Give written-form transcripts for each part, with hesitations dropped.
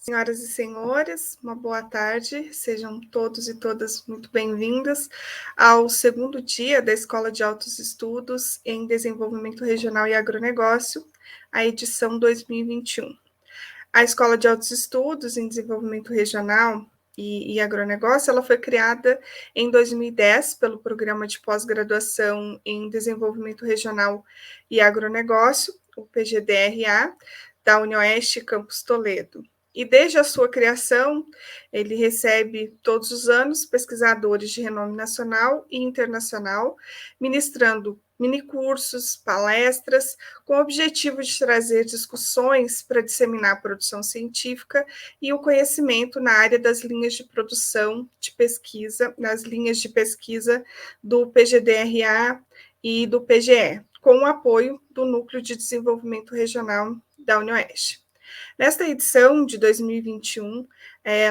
Senhoras e senhores, uma boa tarde, sejam todos e todas muito bem-vindas ao segundo dia da Escola de Altos Estudos em Desenvolvimento Regional e Agronegócio, a edição 2021. A Escola de Altos Estudos em Desenvolvimento Regional e Agronegócio, ela foi criada em 2010 pelo Programa de Pós-Graduação em Desenvolvimento Regional e Agronegócio, o PGDRA, da UniOeste Campus Toledo. E desde a sua criação, ele recebe todos os anos pesquisadores de renome nacional e internacional, ministrando minicursos, palestras, com o objetivo de trazer discussões para disseminar a produção científica e o conhecimento na área das linhas de produção de pesquisa, nas linhas de pesquisa do PGDRA e do PGE, com o apoio do Núcleo de Desenvolvimento Regional da UniOeste. Nesta edição de 2021,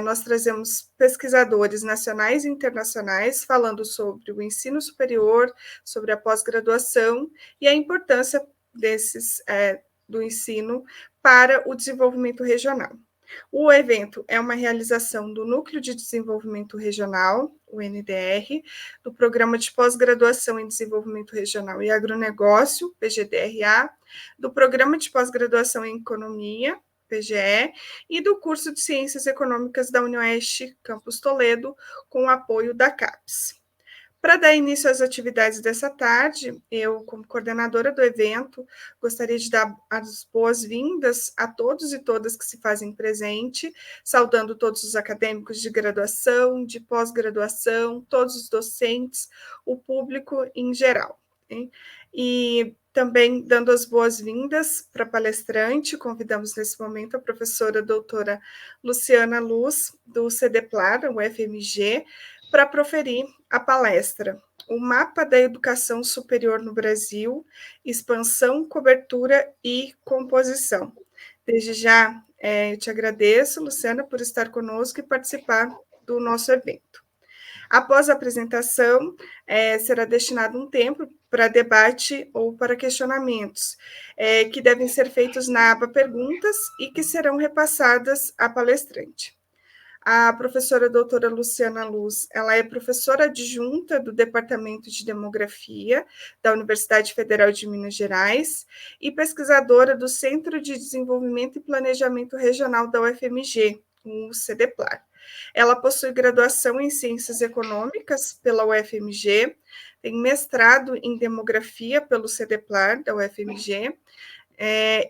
nós trazemos pesquisadores nacionais e internacionais falando sobre o ensino superior, sobre a pós-graduação e a importância do ensino para o desenvolvimento regional. O evento é uma realização do Núcleo de Desenvolvimento Regional, o NDR, do Programa de Pós-Graduação em Desenvolvimento Regional e Agronegócio, PGDRA, do Programa de Pós-Graduação em Economia, PGE, e do curso de Ciências Econômicas da UniOeste Campus Toledo, com o apoio da CAPES. Para dar início às atividades dessa tarde, eu, como coordenadora do evento, gostaria de dar as boas-vindas a todos e todas que se fazem presente, saudando todos os acadêmicos de graduação, de pós-graduação, todos os docentes, o público em geral. Hein? E também dando as boas-vindas para a palestrante, convidamos nesse momento a professora doutora Luciana Luz, do CDPLAR, o FMG, para proferir a palestra O Mapa da Educação Superior no Brasil, Expansão, Cobertura e Composição. Desde já, eu te agradeço, Luciana, por estar conosco e participar do nosso evento. Após a apresentação, será destinado um tempo para debate ou para questionamentos, que devem ser feitos na aba Perguntas e que serão repassadas à palestrante. A professora doutora Luciana Luz, ela é professora adjunta do Departamento de Demografia da Universidade Federal de Minas Gerais e pesquisadora do Centro de Desenvolvimento e Planejamento Regional da UFMG, o CDPLAR. Ela possui graduação em Ciências Econômicas pela UFMG, tem mestrado em Demografia pelo CDPLAR da UFMG,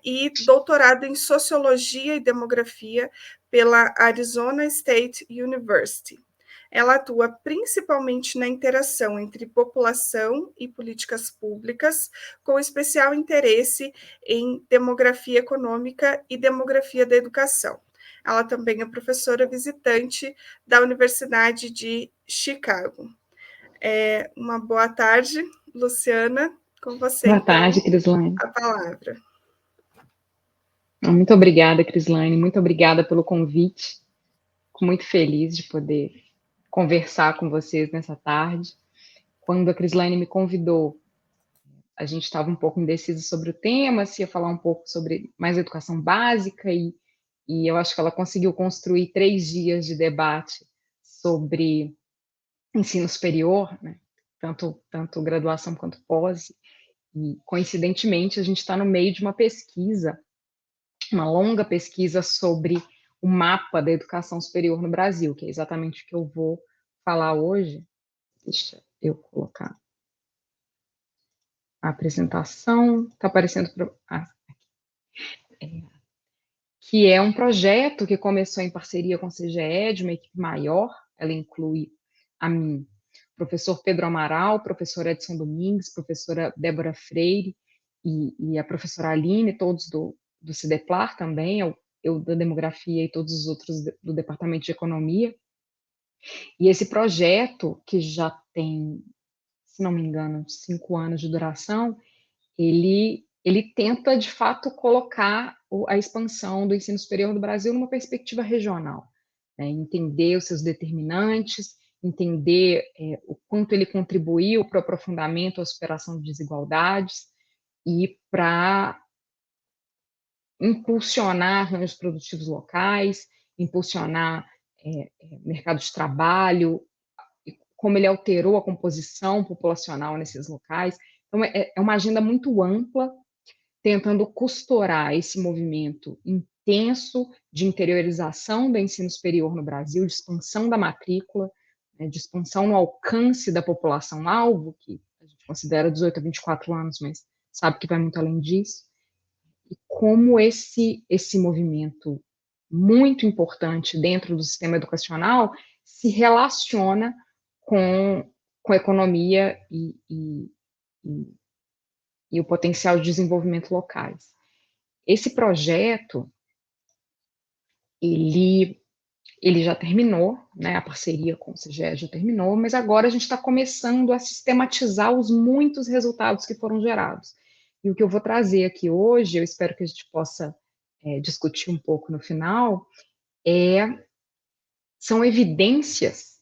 e doutorado em Sociologia e Demografia pela Arizona State University. Ela atua principalmente na interação entre população e políticas públicas, com especial interesse em demografia econômica e demografia da educação. Ela também é professora visitante da Universidade de Chicago. Uma boa tarde, Luciana, com você. Boa tarde, Crislane. A palavra. Muito obrigada, Crislane, muito obrigada pelo convite. Fico muito feliz de poder conversar com vocês nessa tarde. Quando a Crislane me convidou, a gente estava um pouco indeciso sobre o tema, se ia falar um pouco sobre mais educação básica, e eu acho que ela conseguiu construir 3 dias de debate sobre ensino superior, né? tanto graduação quanto pós, e coincidentemente a gente está no meio de uma pesquisa, uma longa pesquisa sobre o mapa da educação superior no Brasil, que é exatamente o que eu vou falar hoje. Deixa eu colocar a apresentação, está aparecendo que é um projeto que começou em parceria com o CGE, de uma equipe maior. Ela inclui a mim, professor Pedro Amaral, professor Edson Domingues, professora Débora Freire e a professora Aline, todos do CDPLAR também, eu da Demografia e todos os outros do Departamento de Economia. E esse projeto, que já tem, se não me engano, 5 anos de duração, ele tenta, de fato, colocar a expansão do ensino superior do Brasil numa perspectiva regional, né? Entender os seus determinantes, entender o quanto ele contribuiu para o aprofundamento, a superação de desigualdades e para impulsionar arranjos produtivos locais, impulsionar mercado de trabalho, como ele alterou a composição populacional nesses locais. Então, é uma agenda muito ampla, tentando costurar esse movimento intenso de interiorização do ensino superior no Brasil, de expansão da matrícula, né, de expansão no alcance da população-alvo, que a gente considera 18 a 24 anos, mas sabe que vai muito além disso, e como esse movimento muito importante dentro do sistema educacional se relaciona com a economia e o potencial de desenvolvimento locais. Esse projeto, ele já terminou, né, a parceria com o CGE já terminou, mas agora a gente está começando a sistematizar os muitos resultados que foram gerados. E o que eu vou trazer aqui hoje, eu espero que a gente possa discutir um pouco no final, são evidências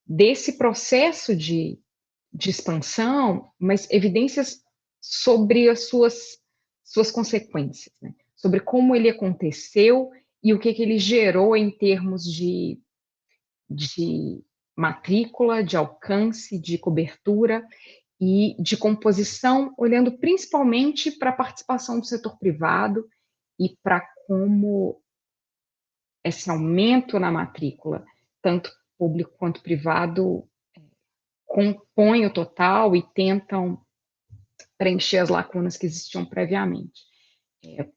desse processo de expansão, mas evidências sobre as suas consequências, né? Sobre como ele aconteceu e o que ele gerou em termos de matrícula, de alcance, de cobertura e de composição, olhando principalmente para a participação do setor privado e para como esse aumento na matrícula, tanto público quanto privado, compõem o total e tentam preencher as lacunas que existiam previamente.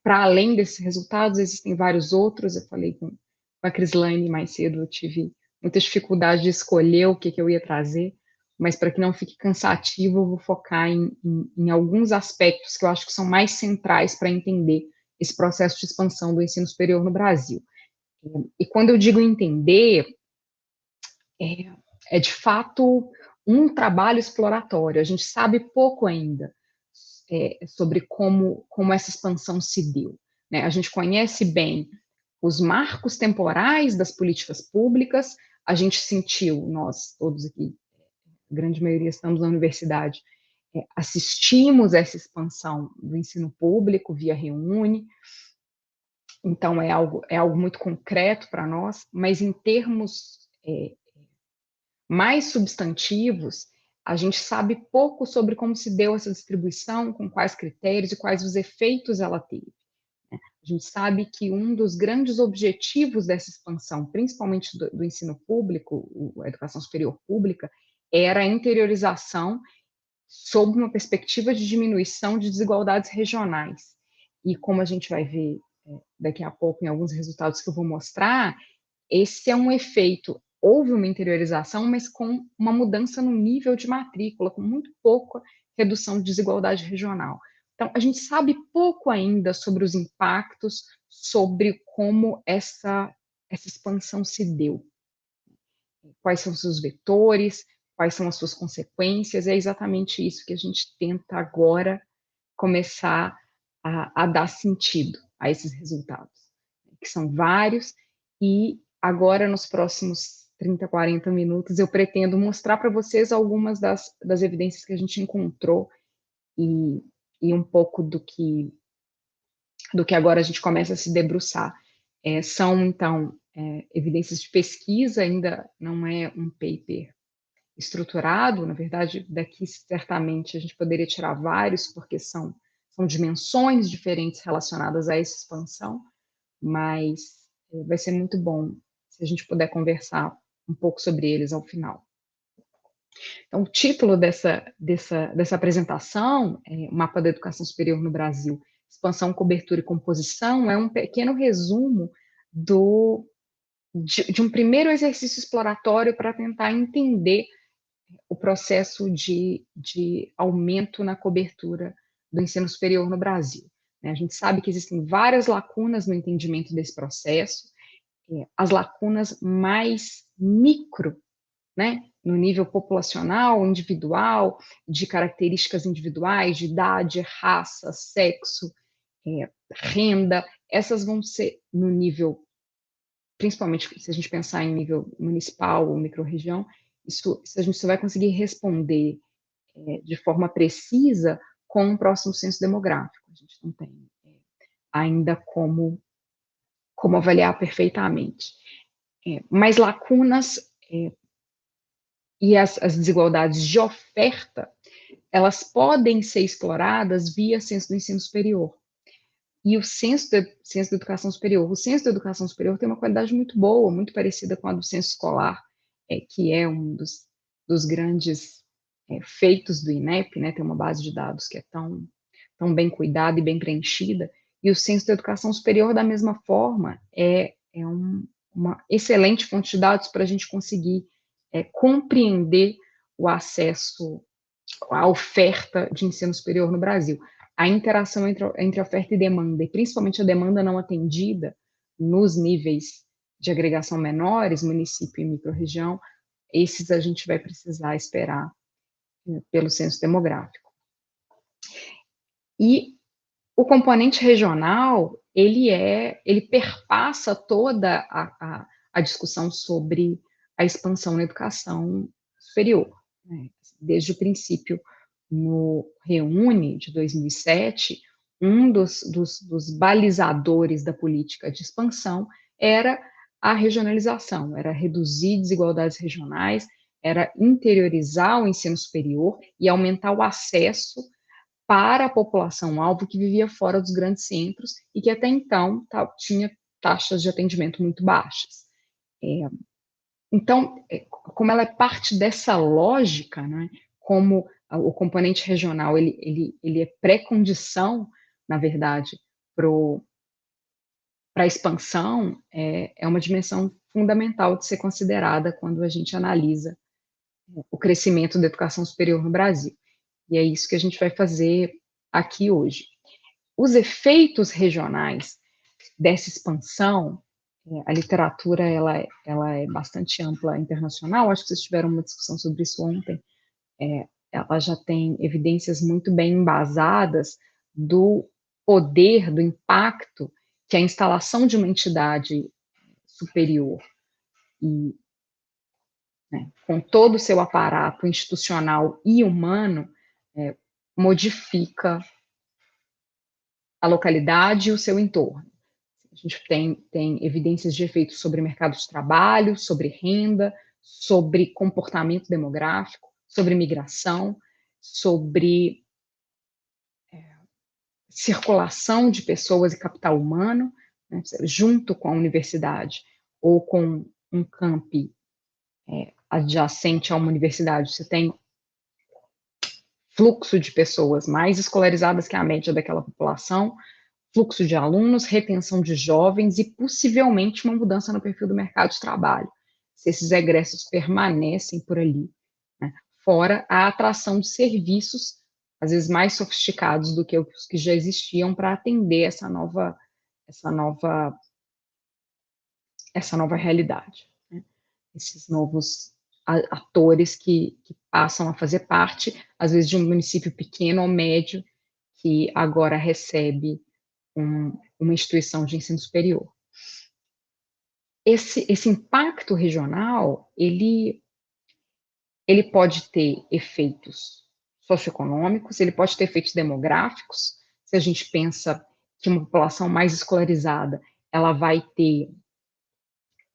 Para além desses resultados, existem vários outros. Eu falei com a Crislaine mais cedo, eu tive muita dificuldade de escolher o que eu ia trazer, mas para que não fique cansativo, eu vou focar em alguns aspectos que eu acho que são mais centrais para entender esse processo de expansão do ensino superior no Brasil. E quando eu digo entender, é de fato um trabalho exploratório. A gente sabe pouco ainda sobre como essa expansão se deu, né? A gente conhece bem os marcos temporais das políticas públicas, a gente sentiu, nós todos aqui, a grande maioria estamos na universidade, assistimos essa expansão do ensino público via Reúne, então é algo muito concreto para nós, mas em termos mais substantivos, a gente sabe pouco sobre como se deu essa distribuição, com quais critérios e quais os efeitos ela teve. A gente sabe que um dos grandes objetivos dessa expansão, principalmente do ensino público, a educação superior pública, era a interiorização sob uma perspectiva de diminuição de desigualdades regionais. E como a gente vai ver daqui a pouco em alguns resultados que eu vou mostrar, esse é um efeito. Houve uma interiorização, mas com uma mudança no nível de matrícula, com muito pouca redução de desigualdade regional. Então, a gente sabe pouco ainda sobre os impactos, sobre como essa expansão se deu. Quais são os seus vetores, quais são as suas consequências, é exatamente isso que a gente tenta agora começar a dar sentido a esses resultados, que são vários, e agora, nos próximos 30, 40 minutos, eu pretendo mostrar para vocês algumas das evidências que a gente encontrou e um pouco do que agora a gente começa a se debruçar. São, então, evidências de pesquisa, ainda não é um paper estruturado, na verdade, daqui certamente a gente poderia tirar vários, porque são dimensões diferentes relacionadas a essa expansão, mas vai ser muito bom se a gente puder conversar um pouco sobre eles ao final. Então, o título dessa apresentação, Mapa da Educação Superior no Brasil, Expansão, Cobertura e Composição, é um pequeno resumo de um primeiro exercício exploratório para tentar entender o processo de aumento na cobertura do ensino superior no Brasil. A gente sabe que existem várias lacunas no entendimento desse processo, as lacunas mais micro, né, no nível populacional, individual, de características individuais, de idade, raça, sexo, renda, essas vão ser no nível, principalmente se a gente pensar em nível municipal ou microrregião, isso a gente só vai conseguir responder de forma precisa com o próximo censo demográfico. A gente não tem ainda como como avaliar perfeitamente. Mas lacunas e as desigualdades de oferta, elas podem ser exploradas via censo do ensino superior. E o censo da educação superior. O censo da educação superior tem uma qualidade muito boa, muito parecida com a do censo escolar, que é um dos grandes feitos do INEP, né? Tem uma base de dados que é tão bem cuidada e bem preenchida. E o censo da educação superior, da mesma forma, uma excelente fonte de dados para a gente conseguir compreender o acesso à oferta de ensino superior no Brasil. A interação entre oferta e demanda, e principalmente a demanda não atendida nos níveis de agregação menores, município e microrregião, esses a gente vai precisar esperar pelo censo demográfico. E o componente regional, ele perpassa toda a discussão sobre a expansão na educação superior, né? Desde o princípio, no Reúne, de 2007, um dos balizadores da política de expansão era a regionalização, era reduzir desigualdades regionais, era interiorizar o ensino superior e aumentar o acesso para a população-alvo que vivia fora dos grandes centros e que até então tinha taxas de atendimento muito baixas. Então, como ela é parte dessa lógica, né, como o componente regional ele é pré-condição, na verdade, para a expansão, é uma dimensão fundamental de ser considerada quando a gente analisa o crescimento da educação superior no Brasil. E é isso que a gente vai fazer aqui hoje. Os efeitos regionais dessa expansão, a literatura ela é bastante ampla internacional, acho que vocês tiveram uma discussão sobre isso ontem, ela já tem evidências muito bem embasadas do poder, do impacto que a instalação de uma entidade superior e, né, com todo o seu aparato institucional e humano, modifica a localidade e o seu entorno. A gente tem evidências de efeitos sobre mercado de trabalho, sobre renda, sobre comportamento demográfico, sobre migração, sobre circulação de pessoas e capital humano, né, junto com a universidade ou com um campi adjacente a uma universidade. Você tem fluxo de pessoas mais escolarizadas que a média daquela população, fluxo de alunos, retenção de jovens e possivelmente uma mudança no perfil do mercado de trabalho, se esses egressos permanecem por ali, né? Fora a atração de serviços, às vezes mais sofisticados do que os que já existiam para atender essa nova realidade, né? Esses novos atores que passam a fazer parte, às vezes, de um município pequeno ou médio que agora recebe uma instituição de ensino superior. Esse impacto regional, ele pode ter efeitos socioeconômicos, ele pode ter efeitos demográficos. Se a gente pensa que uma população mais escolarizada, ela vai ter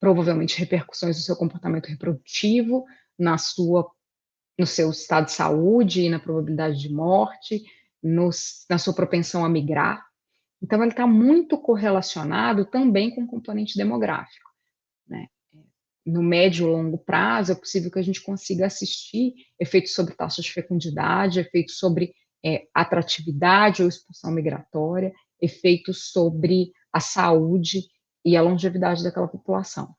provavelmente repercussões no seu comportamento reprodutivo, no seu estado de saúde e na probabilidade de morte, na sua propensão a migrar. Então, ele está muito correlacionado também com o componente demográfico, né? No médio e longo prazo, é possível que a gente consiga assistir efeitos sobre taxa de fecundidade, efeitos sobre atratividade ou expulsão migratória, efeitos sobre a saúde e a longevidade daquela população.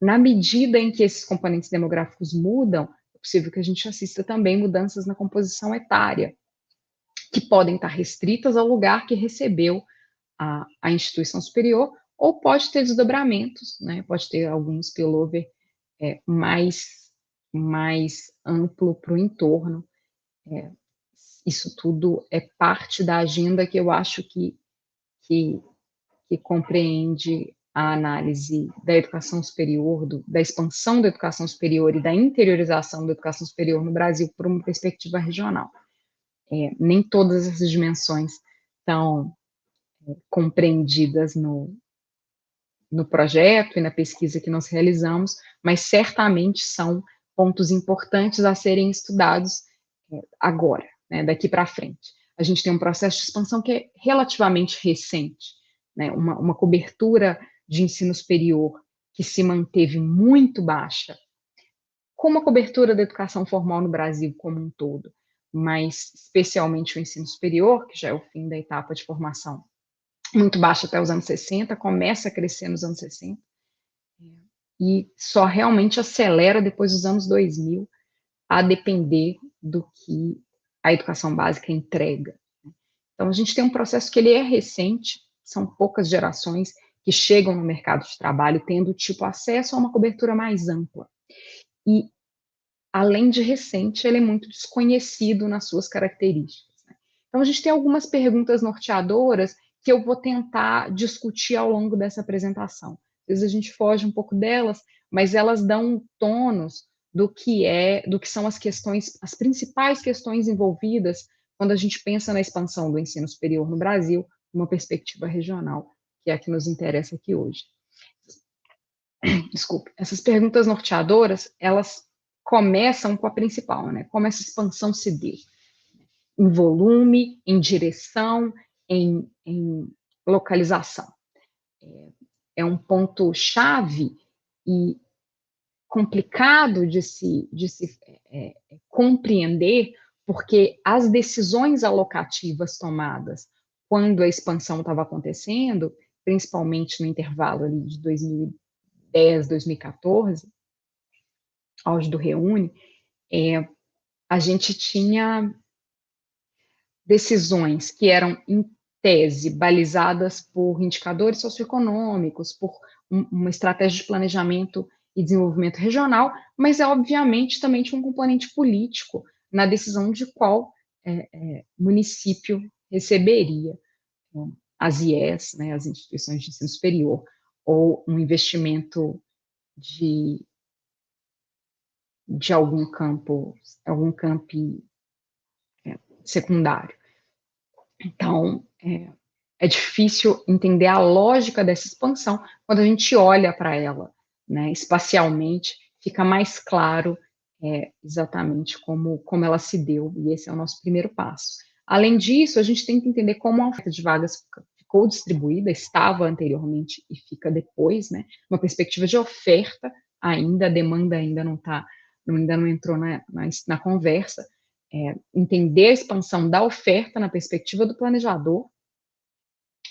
Na medida em que esses componentes demográficos mudam, é possível que a gente assista também mudanças na composição etária, que podem estar restritas ao lugar que recebeu a instituição superior, ou pode ter desdobramentos, né? Pode ter algum spillover mais amplo para o entorno. Isso tudo é parte da agenda que eu acho que compreende a análise da educação superior, da expansão da educação superior e da interiorização da educação superior no Brasil por uma perspectiva regional. Nem todas essas dimensões estão compreendidas no no projeto e na pesquisa que nós realizamos, mas certamente são pontos importantes a serem estudados agora, né, daqui para frente. A gente tem um processo de expansão que é relativamente recente, né, uma cobertura de ensino superior que se manteve muito baixa, como a cobertura da educação formal no Brasil como um todo, mas especialmente o ensino superior, que já é o fim da etapa de formação, muito baixa até os anos 60, começa a crescer nos anos 60, e só realmente acelera depois dos anos 2000, a depender do que a educação básica entrega. Então, a gente tem um processo que ele é recente, são poucas gerações que chegam no mercado de trabalho tendo, tipo, acesso a uma cobertura mais ampla. E, além de recente, ele é muito desconhecido nas suas características, né? Então, a gente tem algumas perguntas norteadoras que eu vou tentar discutir ao longo dessa apresentação. Às vezes a gente foge um pouco delas, mas elas dão tônus do que são as questões, as principais questões envolvidas quando a gente pensa na expansão do ensino superior no Brasil, uma perspectiva regional, que é a que nos interessa aqui hoje. Desculpe, essas perguntas norteadoras, elas começam com a principal, né? Como essa expansão se deu, em volume, em direção, em localização. É um ponto-chave e complicado de se compreender, porque as decisões alocativas tomadas quando a expansão estava acontecendo, principalmente no intervalo ali de 2010, 2014, auge do Reúne, a gente tinha decisões que eram, em tese, balizadas por indicadores socioeconômicos, por uma estratégia de planejamento e desenvolvimento regional, mas, obviamente, também tinha um componente político na decisão de qual município receberia as IES, né, as instituições de ensino superior, ou um investimento de algum campo secundário. Então, é difícil entender a lógica dessa expansão quando a gente olha para ela, né, espacialmente, fica mais claro exatamente como ela se deu, e esse é o nosso primeiro passo. Além disso, a gente tem que entender como a oferta de vagas ficou distribuída, estava anteriormente e fica depois, né, uma perspectiva de oferta ainda, a demanda ainda não entrou na conversa, entender a expansão da oferta na perspectiva do planejador,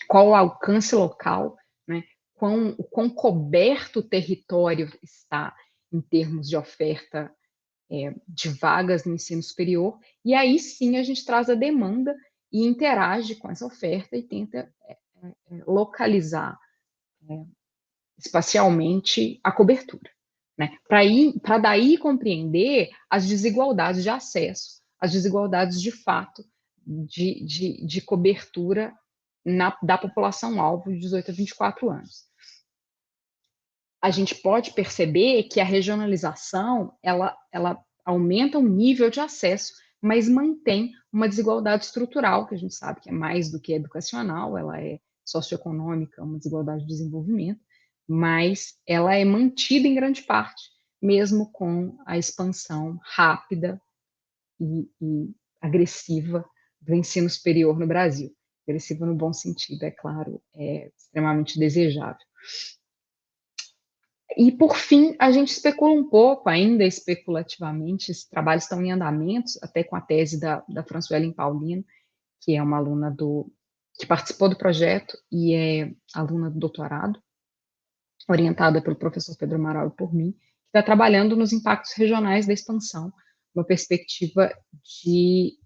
qual o alcance local, né, o quão coberto o território está em termos de oferta de vagas no ensino superior, e aí sim a gente traz a demanda e interage com essa oferta e tenta localizar espacialmente a cobertura, né, para daí compreender as desigualdades de acesso, as desigualdades de fato de cobertura da população-alvo de 18 a 24 anos. A gente pode perceber que a regionalização, ela aumenta o nível de acesso, mas mantém uma desigualdade estrutural, que a gente sabe que é mais do que educacional, ela é socioeconômica, uma desigualdade de desenvolvimento, mas ela é mantida em grande parte, mesmo com a expansão rápida e agressiva do ensino superior no Brasil. Agressiva no bom sentido, é claro, é extremamente desejável. E, por fim, a gente especula um pouco, ainda especulativamente, esses trabalhos estão em andamento, até com a tese da Françoelen Paulino, que é uma aluna que participou do projeto e é aluna do doutorado, orientada pelo professor Pedro Amaral e por mim, que está trabalhando nos impactos regionais da expansão, uma perspectiva de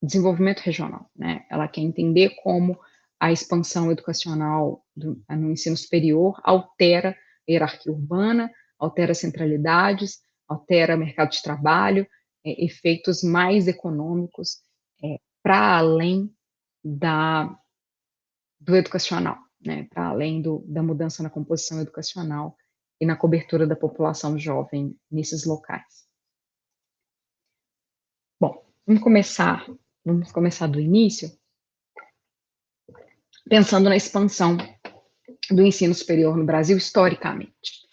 desenvolvimento regional, né? Ela quer entender como a expansão educacional no ensino superior altera a hierarquia urbana, altera centralidades, altera mercado de trabalho, efeitos mais econômicos para além do educacional, né? Para além da mudança na composição educacional e na cobertura da população jovem nesses locais. Bom, vamos começar do início, pensando na expansão do ensino superior no Brasil historicamente.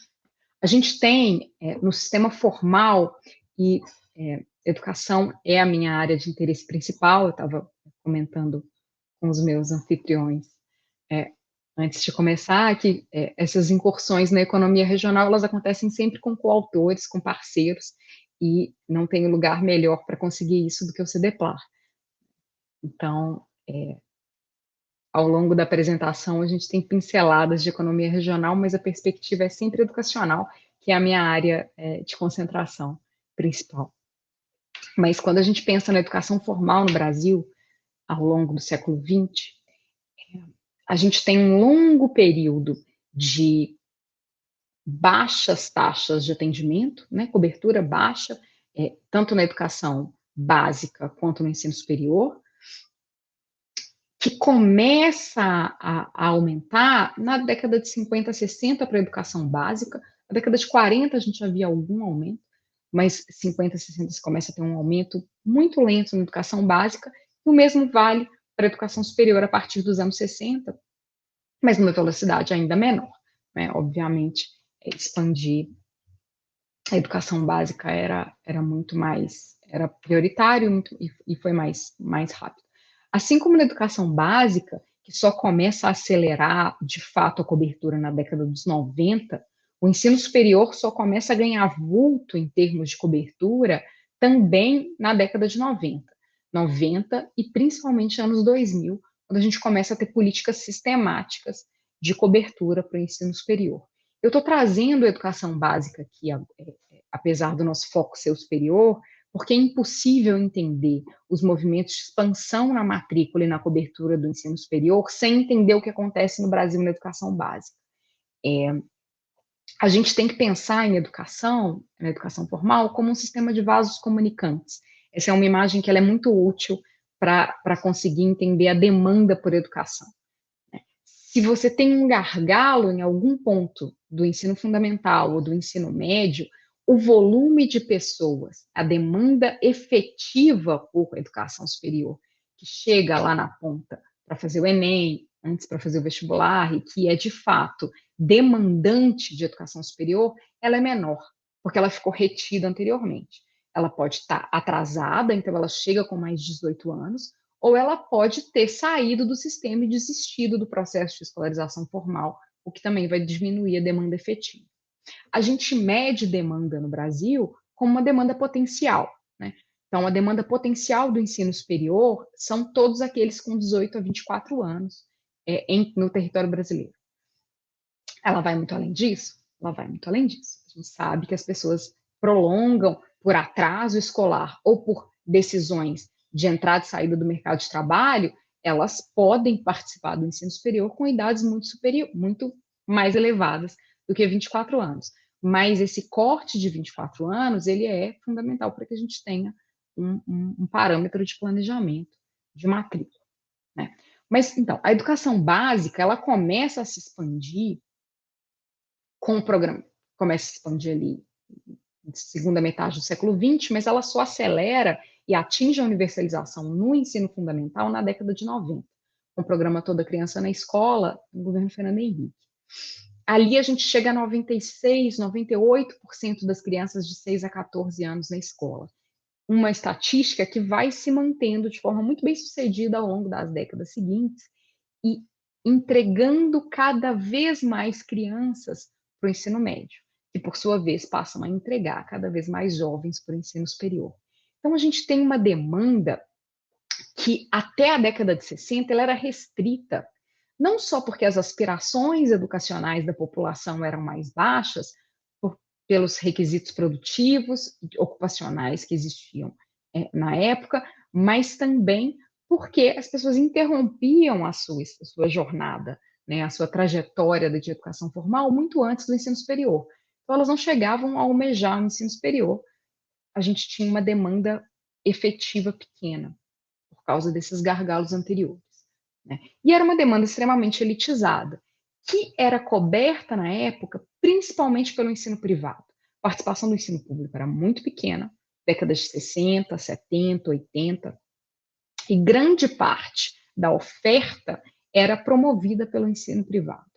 A gente tem, no sistema formal, e educação é a minha área de interesse principal, eu estava comentando com os meus anfitriões antes de começar, que essas incursões na economia regional, elas acontecem sempre com coautores, com parceiros, e não tem lugar melhor para conseguir isso do que o CEDEPLAR. Então, ao longo da apresentação, a gente tem pinceladas de economia regional, mas a perspectiva é sempre educacional, que é a minha área de concentração principal. Mas quando a gente pensa na educação formal no Brasil, ao longo do século XX, a gente tem um longo período de baixas taxas de atendimento, né, cobertura baixa, tanto na educação básica quanto no ensino superior, que começa a aumentar na década de 50, 60 para a educação básica. Na década de 40 a gente já via algum aumento, mas 50, 60 se começa a ter um aumento muito lento na educação básica, e o mesmo vale para a educação superior a partir dos anos 60, mas numa velocidade ainda menor, né? Obviamente, expandir a educação básica era muito mais, era prioritário e foi mais rápido. Assim como na educação básica, que só começa a acelerar, de fato, a cobertura na década dos 90, o ensino superior só começa a ganhar vulto em termos de cobertura também na década de 90. 90 e principalmente anos 2000, quando a gente começa a ter políticas sistemáticas de cobertura para o ensino superior. Eu estou trazendo a educação básica aqui, apesar do nosso foco ser o superior, porque é impossível entender os movimentos de expansão na matrícula e na cobertura do ensino superior sem entender o que acontece no Brasil na educação básica. A gente tem que pensar em educação, na educação formal, como um sistema de vasos comunicantes. Essa é uma imagem que ela é muito útil para conseguir entender a demanda por educação. Se você tem um gargalo em algum ponto do ensino fundamental ou do ensino médio, o volume de pessoas, a demanda efetiva por educação superior, que chega lá na ponta para fazer o Enem, antes para fazer o vestibular, e que é de fato demandante de educação superior, ela é menor, porque ela ficou retida anteriormente. Ela pode estar atrasada, então ela chega com mais de 18 anos, ou ela pode ter saído do sistema e desistido do processo de escolarização formal, o que também vai diminuir a demanda efetiva. A gente mede demanda no Brasil como uma demanda potencial, né? Então, a demanda potencial do ensino superior são todos aqueles com 18 a 24 anos no território brasileiro. Ela vai muito além disso? Ela vai muito além disso. A gente sabe que as pessoas prolongam por atraso escolar ou por decisões de entrada e saída do mercado de trabalho, elas podem participar do ensino superior com idades muito mais elevadas do que 24 anos. Mas esse corte de 24 anos, ele é fundamental para que a gente tenha um parâmetro de planejamento de matrícula, né? Mas, então, a educação básica, ela começa a se expandir com o programa, começa a se expandir ali na segunda metade do século XX, mas ela só acelera e atinge a universalização no ensino fundamental na década de 90, com o programa Toda Criança na Escola, no governo Fernando Henrique. Ali a gente chega a 96, 98% das crianças de 6 a 14 anos na escola. Uma estatística que vai se mantendo de forma muito bem sucedida ao longo das décadas seguintes e entregando cada vez mais crianças para o ensino médio, que por sua vez passam a entregar cada vez mais jovens para o ensino superior. Então a gente tem uma demanda que até a década de 60 ela era restrita, não só porque as aspirações educacionais da população eram mais baixas, pelos requisitos produtivos e ocupacionais que existiam na época, mas também porque as pessoas interrompiam a sua jornada, né, a sua trajetória de educação formal muito antes do ensino superior. Então, elas não chegavam a almejar o ensino superior. A gente tinha uma demanda efetiva pequena, por causa desses gargalos anteriores, né? E era uma demanda extremamente elitizada, que era coberta na época principalmente pelo ensino privado. A participação do ensino público era muito pequena, décadas de 60, 70, 80, e grande parte da oferta era promovida pelo ensino privado.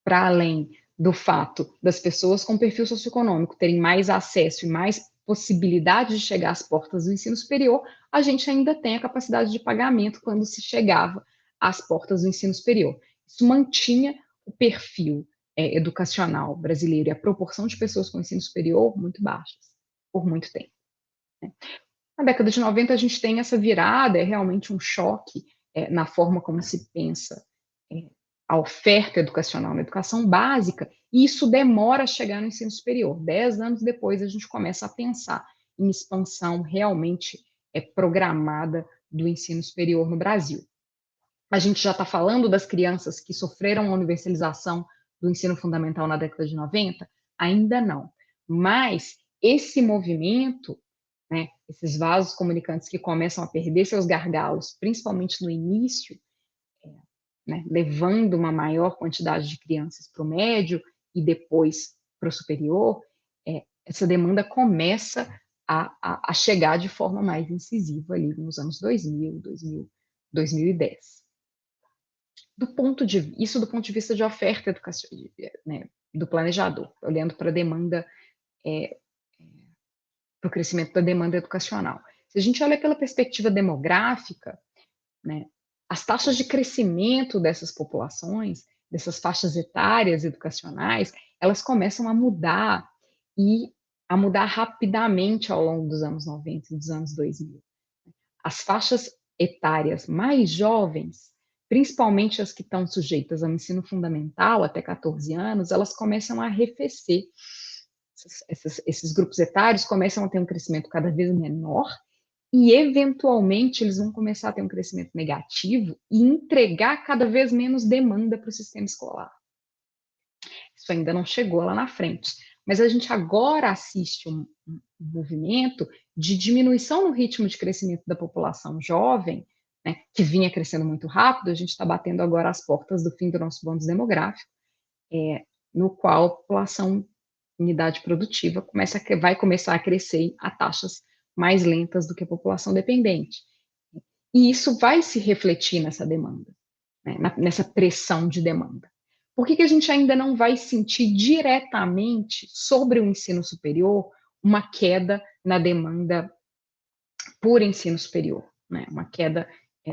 para além do fato das pessoas com perfil socioeconômico terem mais acesso e mais possibilidade de chegar às portas do ensino superior, a gente ainda tem a capacidade de pagamento quando se chegava às portas do ensino superior. Isso mantinha o perfil educacional brasileiro e a proporção de pessoas com ensino superior muito baixas, por muito tempo. Né? Na década de 90, a gente tem essa virada, é realmente um choque na forma como se pensa a oferta educacional na educação básica, e isso demora a chegar no ensino superior. 10 anos depois, a gente começa a pensar em expansão realmente programada do ensino superior no Brasil. A gente já está falando das crianças que sofreram a universalização do ensino fundamental na década de 90? Ainda não. Mas esse movimento, né, esses vasos comunicantes que começam a perder seus gargalos, principalmente no início, né, levando uma maior quantidade de crianças para o médio e depois para o superior, essa demanda começa a chegar de forma mais incisiva ali nos anos 2000, 2010. Isso do ponto de vista de oferta educacional, né, do planejador, olhando para a demanda, para o crescimento da demanda educacional. Se a gente olha pela perspectiva demográfica, né, as taxas de crescimento dessas populações, dessas faixas etárias educacionais, elas começam a mudar e a mudar rapidamente ao longo dos anos 90 e dos anos 2000. As faixas etárias mais jovens, principalmente as que estão sujeitas ao ensino fundamental até 14 anos, elas começam a arrefecer. Esses grupos etários começam a ter um crescimento cada vez menor e, eventualmente, eles vão começar a ter um crescimento negativo e entregar cada vez menos demanda para o sistema escolar. Isso ainda não chegou lá na frente. Mas a gente agora assiste um movimento de diminuição no ritmo de crescimento da população jovem, né, que vinha crescendo muito rápido. A gente está batendo agora as portas do fim do nosso bonde demográfico, no qual a população em idade produtiva vai começar a crescer a taxas mais lentas do que a população dependente. E isso vai se refletir nessa demanda, né, nessa pressão de demanda. Por que a gente ainda não vai sentir diretamente sobre o ensino superior uma queda na demanda por ensino superior, né? Uma queda,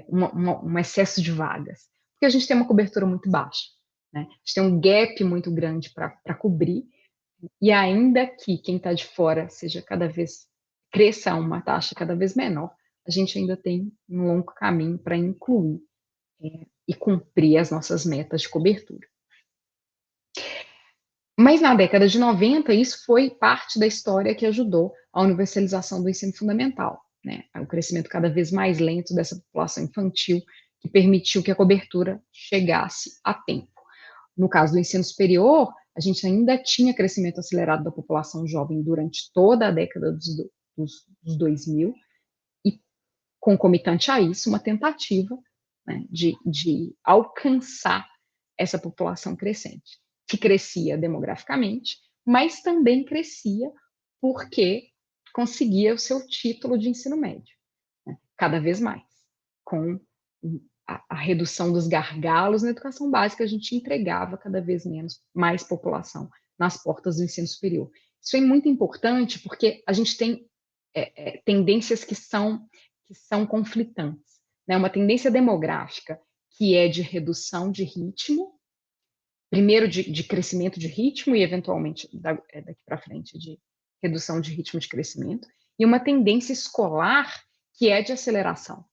um excesso de vagas? Porque a gente tem uma cobertura muito baixa, né? A gente tem um gap muito grande para cobrir, e ainda que quem está de fora cresça a uma taxa cada vez menor, a gente ainda tem um longo caminho para incluir e cumprir as nossas metas de cobertura. Mas na década de 90, isso foi parte da história que ajudou a universalização do ensino fundamental, né? O crescimento cada vez mais lento dessa população infantil, que permitiu que a cobertura chegasse a tempo. No caso do ensino superior, a gente ainda tinha crescimento acelerado da população jovem durante toda a década dos 2000, e concomitante a isso, uma tentativa, né, de alcançar essa população crescente, que crescia demograficamente, mas também crescia porque conseguia o seu título de ensino médio, né, cada vez mais. Com a redução dos gargalos na educação básica, a gente entregava cada vez mais população nas portas do ensino superior. Isso é muito importante porque a gente tem tendências que são conflitantes, né? Uma tendência demográfica que é de redução de ritmo, primeiro de crescimento de ritmo e, eventualmente, daqui para frente, de redução de ritmo de crescimento, e uma tendência escolar que é de aceleração,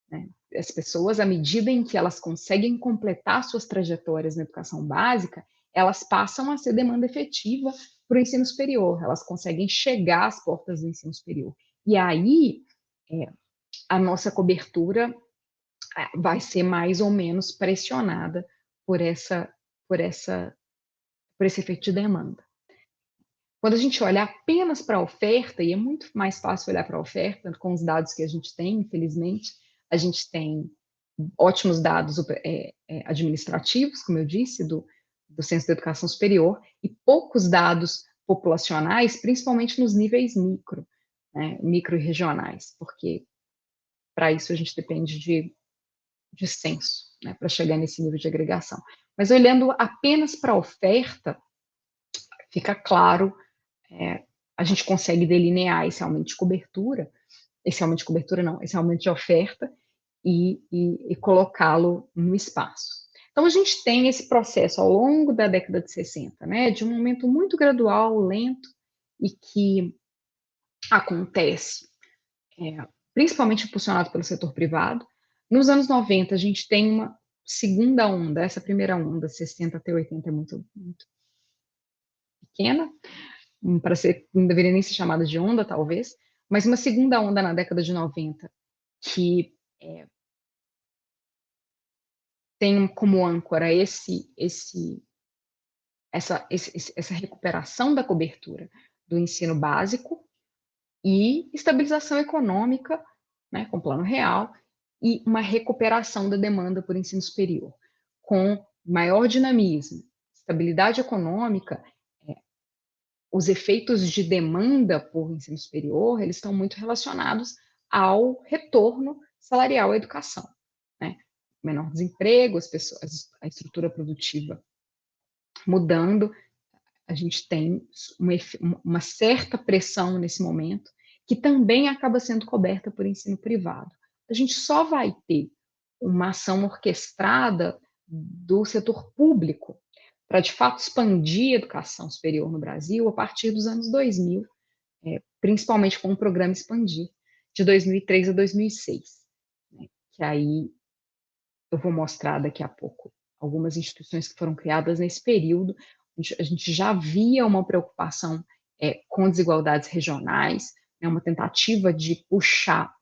né? As pessoas, à medida em que elas conseguem completar suas trajetórias na educação básica, elas passam a ser demanda efetiva para o ensino superior, elas conseguem chegar às portas do ensino superior. E aí, a nossa cobertura vai ser mais ou menos pressionada por esse efeito de demanda. Quando a gente olha apenas para a oferta, e é muito mais fácil olhar para a oferta com os dados que a gente tem, infelizmente, a gente tem ótimos dados administrativos, como eu disse, do Censo da Educação Superior, e poucos dados populacionais, principalmente nos níveis micro, né, micro e regionais, porque para isso a gente depende de censo, né, para chegar nesse nível de agregação. Mas olhando apenas para a oferta, fica claro, a gente consegue delinear esse aumento de cobertura, esse aumento de oferta e colocá-lo no espaço. Então, a gente tem esse processo ao longo da década de 60, né, de um aumento muito gradual, lento, e que acontece, principalmente impulsionado pelo setor privado. Nos anos 90, a gente tem uma segunda onda, essa primeira onda, 60 até 80, é muito, muito pequena, para ser, não deveria nem ser chamada de onda, talvez, mas uma segunda onda na década de 90, que tem como âncora essa recuperação da cobertura do ensino básico e estabilização econômica, né, com plano real, e uma recuperação da demanda por ensino superior, com maior dinamismo, estabilidade econômica. Os efeitos de demanda por ensino superior, eles estão muito relacionados ao retorno salarial à educação, né? Menor desemprego, as pessoas, a estrutura produtiva mudando, a gente tem uma certa pressão nesse momento, que também acaba sendo coberta por ensino privado. A gente só vai ter uma ação orquestrada do setor público para, de fato, expandir a educação superior no Brasil a partir dos anos 2000, principalmente com o programa Expandir, de 2003 a 2006, né, que aí eu vou mostrar daqui a pouco algumas instituições que foram criadas nesse período. A gente já via uma preocupação com desigualdades regionais, né, uma tentativa de puxar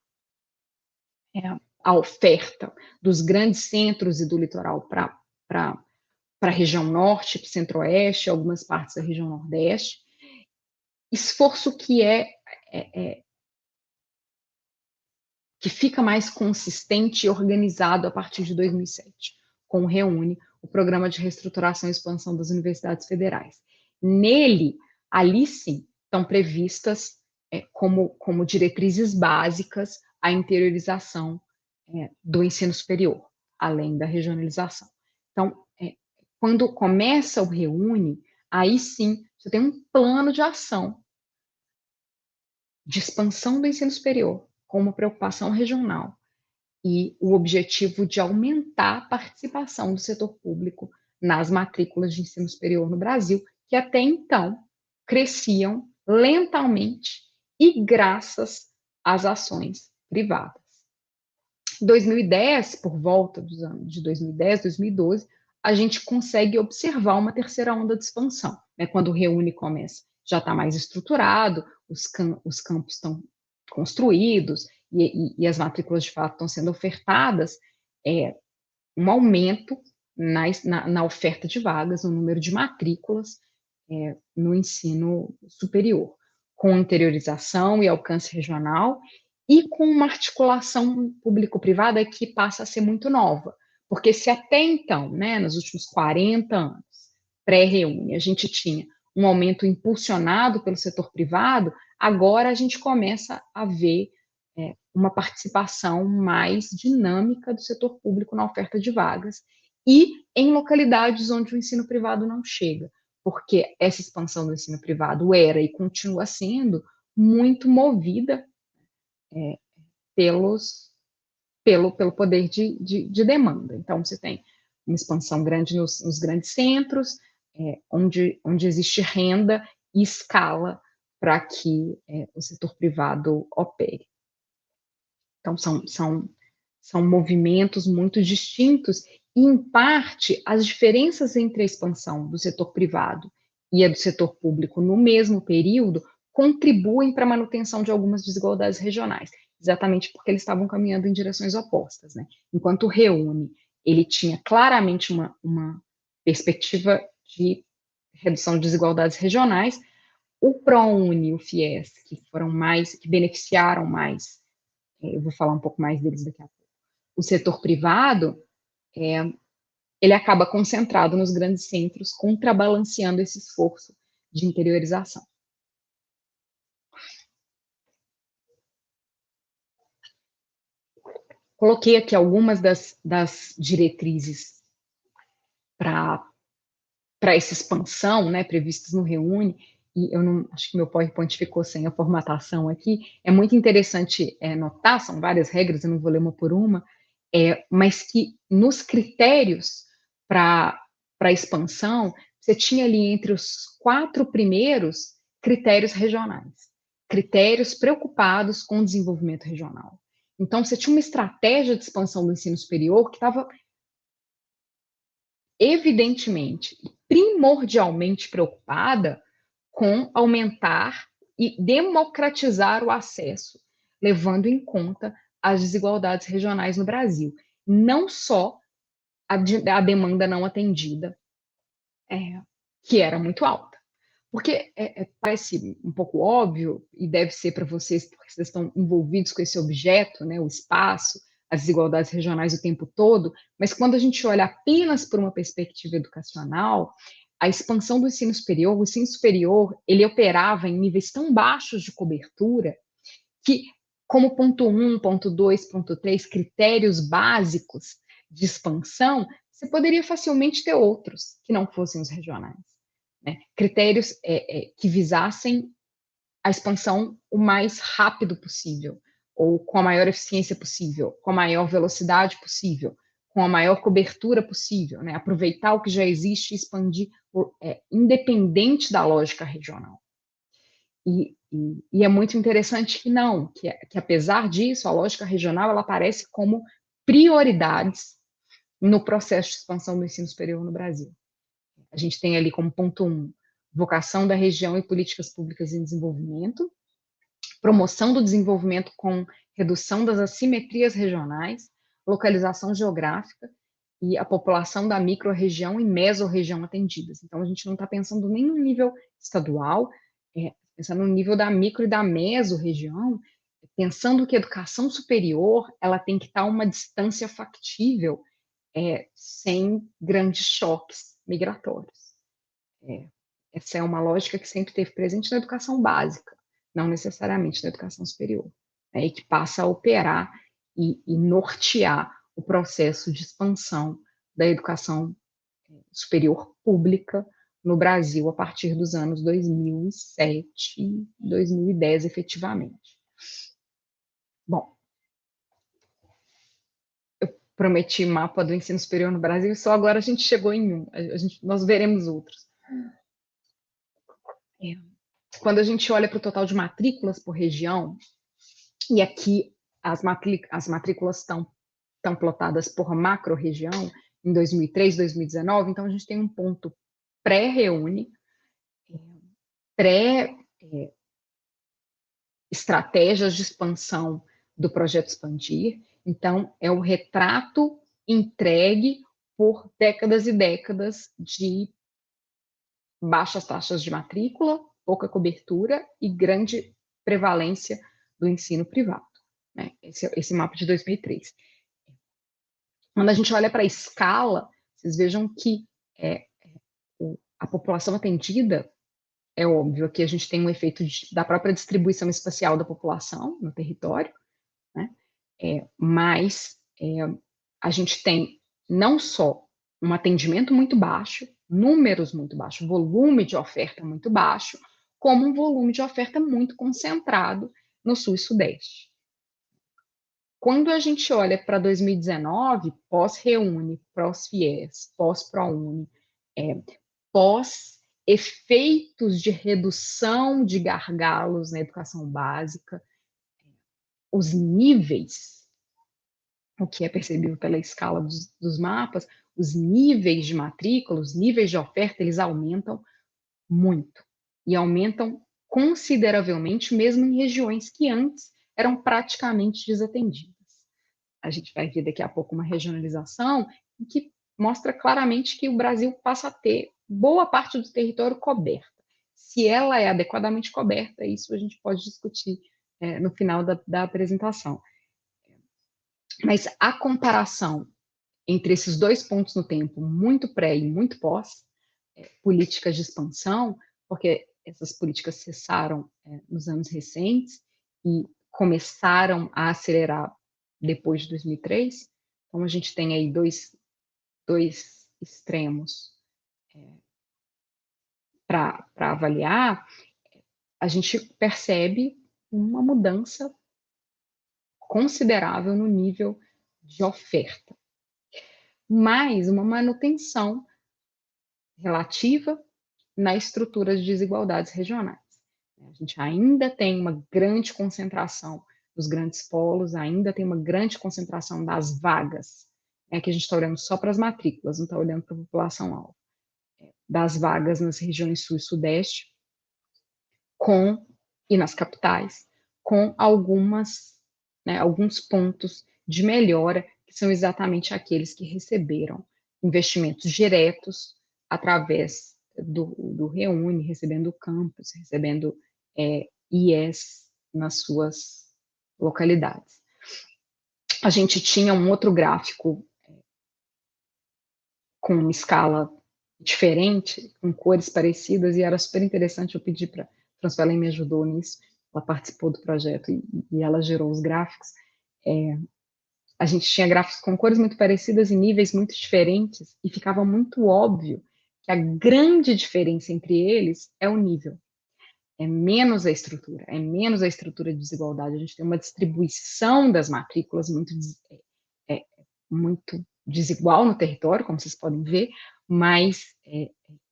a oferta dos grandes centros e do litoral para a região norte, centro-oeste, algumas partes da região nordeste. Esforço que fica mais consistente e organizado a partir de 2007, com o REUNE, o Programa de Reestruturação e Expansão das Universidades Federais. Nele, ali sim, estão previstas como diretrizes básicas a interiorização do ensino superior, além da regionalização. Então, quando começa o REUNE, aí sim, você tem um plano de ação de expansão do ensino superior, com uma preocupação regional e o objetivo de aumentar a participação do setor público nas matrículas de ensino superior no Brasil, que até então cresciam lentamente e graças às ações privadas. Em 2010, por volta dos anos de 2010, 2012, a gente consegue observar uma terceira onda de expansão, né? Quando o REUNE começa, já está mais estruturado, os campos estão construídos e as matrículas de fato estão sendo ofertadas, um aumento na oferta de vagas, no número de matrículas no ensino superior, com interiorização e alcance regional e com uma articulação público-privada que passa a ser muito nova, porque se até então, né, nos últimos 40 anos, pré-REUNE, a gente tinha um aumento impulsionado pelo setor privado, agora a gente começa a ver uma participação mais dinâmica do setor público na oferta de vagas e em localidades onde o ensino privado não chega, porque essa expansão do ensino privado era e continua sendo muito movida pelo poder de demanda. Então, você tem uma expansão grande nos grandes centros, onde existe renda e escala para que o setor privado opere. Então, são movimentos muito distintos e, em parte, as diferenças entre a expansão do setor privado e a do setor público no mesmo período contribuem para a manutenção de algumas desigualdades regionais, exatamente porque eles estavam caminhando em direções opostas, né? Enquanto o REUNE, ele tinha claramente uma perspectiva de redução de desigualdades regionais, o ProUni e o FIES, que beneficiaram mais, eu vou falar um pouco mais deles daqui a pouco, o setor privado, ele acaba concentrado nos grandes centros, contrabalanceando esse esforço de interiorização. Coloquei aqui algumas das diretrizes para essa expansão, né, previstas no Reúne, e eu não acho que meu PowerPoint ficou sem a formatação aqui. É muito interessante notar, são várias regras, eu não vou ler uma por uma, mas que nos critérios para a expansão, você tinha ali entre os 4 primeiros critérios regionais, critérios preocupados com o desenvolvimento regional. Então, você tinha uma estratégia de expansão do ensino superior que estava evidentemente, primordialmente preocupada com aumentar e democratizar o acesso, levando em conta as desigualdades regionais no Brasil. Não só a demanda não atendida, que era muito alta. Porque parece um pouco óbvio, e deve ser para vocês, porque vocês estão envolvidos com esse objeto, né, o espaço, as desigualdades regionais o tempo todo, mas quando a gente olha apenas por uma perspectiva educacional, a expansão do ensino superior, o ensino superior, ele operava em níveis tão baixos de cobertura que, como ponto 1, ponto 2, ponto 3, critérios básicos de expansão, você poderia facilmente ter outros que não fossem os regionais. Né? Critérios que visassem a expansão o mais rápido possível, ou com a maior eficiência possível, com a maior velocidade possível, com a maior cobertura possível, né? Aproveitar o que já existe e expandir, independente da lógica regional. E é muito interessante que não, que apesar disso, a lógica regional ela aparece como prioridades no processo de expansão do ensino superior no Brasil. A gente tem ali como ponto 1, vocação da região e políticas públicas em desenvolvimento, promoção do desenvolvimento com redução das assimetrias regionais, localização geográfica e a população da micro-região e mesorregião atendidas. Então, a gente não está pensando nem no nível estadual, pensando no nível da micro e da mesorregião, pensando que a educação superior ela tem que estar a uma distância factível, sem grandes choques migratórios. Essa é uma lógica que sempre esteve presente na educação básica, não necessariamente na educação superior, né, e que passa a operar e nortear o processo de expansão da educação superior pública no Brasil a partir dos anos 2007 e 2010, efetivamente. Bom, eu prometi mapa do ensino superior no Brasil, só agora a gente chegou em um, nós veremos outros. Quando a gente olha para o total de matrículas por região, e aqui as matrículas estão plotadas por macro-região, em 2003, 2019, então a gente tem um ponto pré-Reúne, pré-estratégias de expansão do projeto Expandir, então é o retrato entregue por décadas e décadas de baixas taxas de matrícula, pouca cobertura e grande prevalência do ensino privado. Né? Esse mapa de 2003. Quando a gente olha para a escala, vocês vejam que a população atendida, é óbvio que a gente tem um efeito da própria distribuição espacial da população no território, né? Mas a gente tem não só um atendimento muito baixo, números muito baixos, volume de oferta muito baixo, como um volume de oferta muito concentrado no Sul e Sudeste. Quando a gente olha para 2019, pós-Reúne, pós-FIES, pós-ProUni, pós-efeitos de redução de gargalos na educação básica, os níveis, o que é percebido pela escala dos mapas, os níveis de matrícula, os níveis de oferta, eles aumentam muito. E aumentam consideravelmente, mesmo em regiões que antes eram praticamente desatendidas. A gente vai ver daqui a pouco uma regionalização que mostra claramente que o Brasil passa a ter boa parte do território coberta. Se ela é adequadamente coberta, isso a gente pode discutir no final da apresentação. Mas a comparação entre esses dois pontos no tempo, muito pré e muito pós, políticas de expansão, porque essas políticas cessaram nos anos recentes e começaram a acelerar depois de 2003. Então, a gente tem aí dois extremos para avaliar. A gente percebe uma mudança considerável no nível de oferta, mas uma manutenção relativa na estrutura de desigualdades regionais. A gente ainda tem uma grande concentração dos grandes polos, ainda tem uma grande concentração das vagas, que a gente está olhando só para as matrículas, não está olhando para a população-alvo, das vagas nas regiões sul e sudeste, e nas capitais, com alguns pontos de melhora, que são exatamente aqueles que receberam investimentos diretos através do Reúne, recebendo o campus, recebendo IES nas suas localidades. A gente tinha um outro gráfico com uma escala diferente, com cores parecidas, e era super interessante. Eu pedi para a Francela, me ajudou nisso, ela participou do projeto e ela gerou os gráficos. A gente tinha gráficos com cores muito parecidas e níveis muito diferentes, e ficava muito óbvio que a grande diferença entre eles é o nível. É menos a estrutura de desigualdade. A gente tem uma distribuição das matrículas muito desigual no território, como vocês podem ver, mas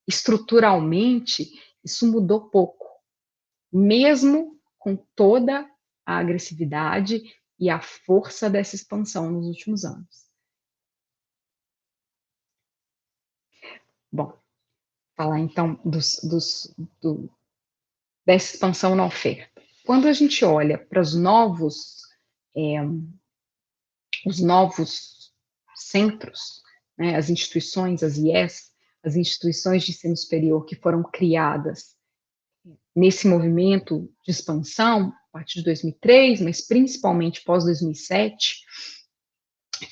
estruturalmente isso mudou pouco, mesmo com toda a agressividade e a força dessa expansão nos últimos anos. Bom, falar então dessa expansão na oferta. Quando a gente olha para os novos centros, né, as instituições, as IES, as instituições de ensino superior que foram criadas nesse movimento de expansão, a partir de 2003, mas principalmente pós 2007,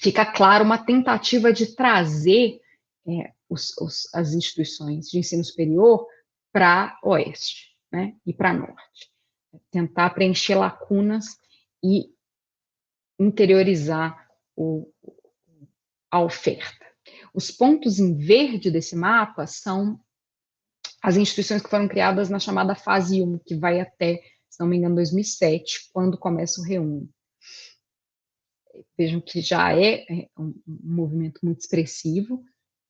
fica claro uma tentativa de trazer as instituições de ensino superior para oeste, né, e para norte. Tentar preencher lacunas e interiorizar a oferta. Os pontos em verde desse mapa são as instituições que foram criadas na chamada fase 1, que vai até, se não me engano, 2007, quando começa o Reúne. Vejam que já é um movimento muito expressivo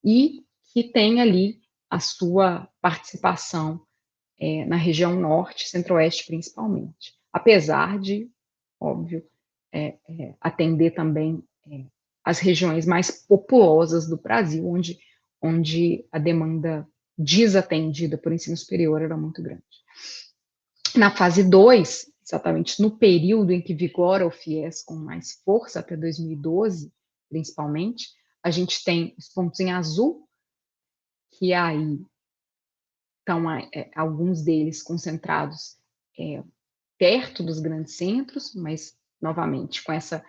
e que tem ali a sua participação na região norte, centro-oeste principalmente, apesar de, óbvio, atender também as regiões mais populosas do Brasil, onde a demanda desatendida por ensino superior era muito grande. Na fase 2, exatamente no período em que vigora o FIES com mais força, até 2012, principalmente, a gente tem os pontos em azul, que aí estão alguns deles concentrados perto dos grandes centros, mas, novamente, com essa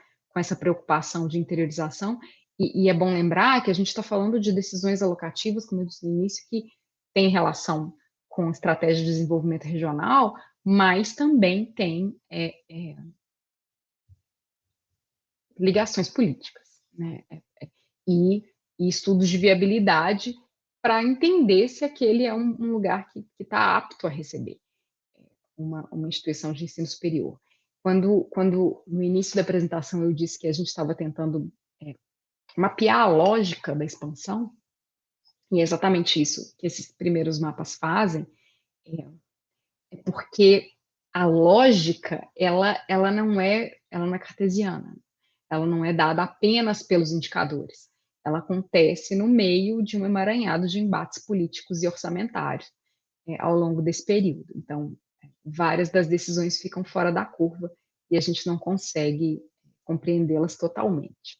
preocupação de interiorização, e é bom lembrar que a gente está falando de decisões alocativas, como eu disse no início, que tem relação com estratégia de desenvolvimento regional, mas também tem ligações políticas, né? E estudos de viabilidade para entender se aquele é um lugar que está apto a receber uma instituição de ensino superior. Quando no início da apresentação eu disse que a gente estava tentando mapear a lógica da expansão, e é exatamente isso que esses primeiros mapas fazem, porque a lógica ela não é cartesiana, ela não é dada apenas pelos indicadores, ela acontece no meio de um emaranhado de embates políticos e orçamentários ao longo desse período. Então, várias das decisões ficam fora da curva e a gente não consegue compreendê-las totalmente.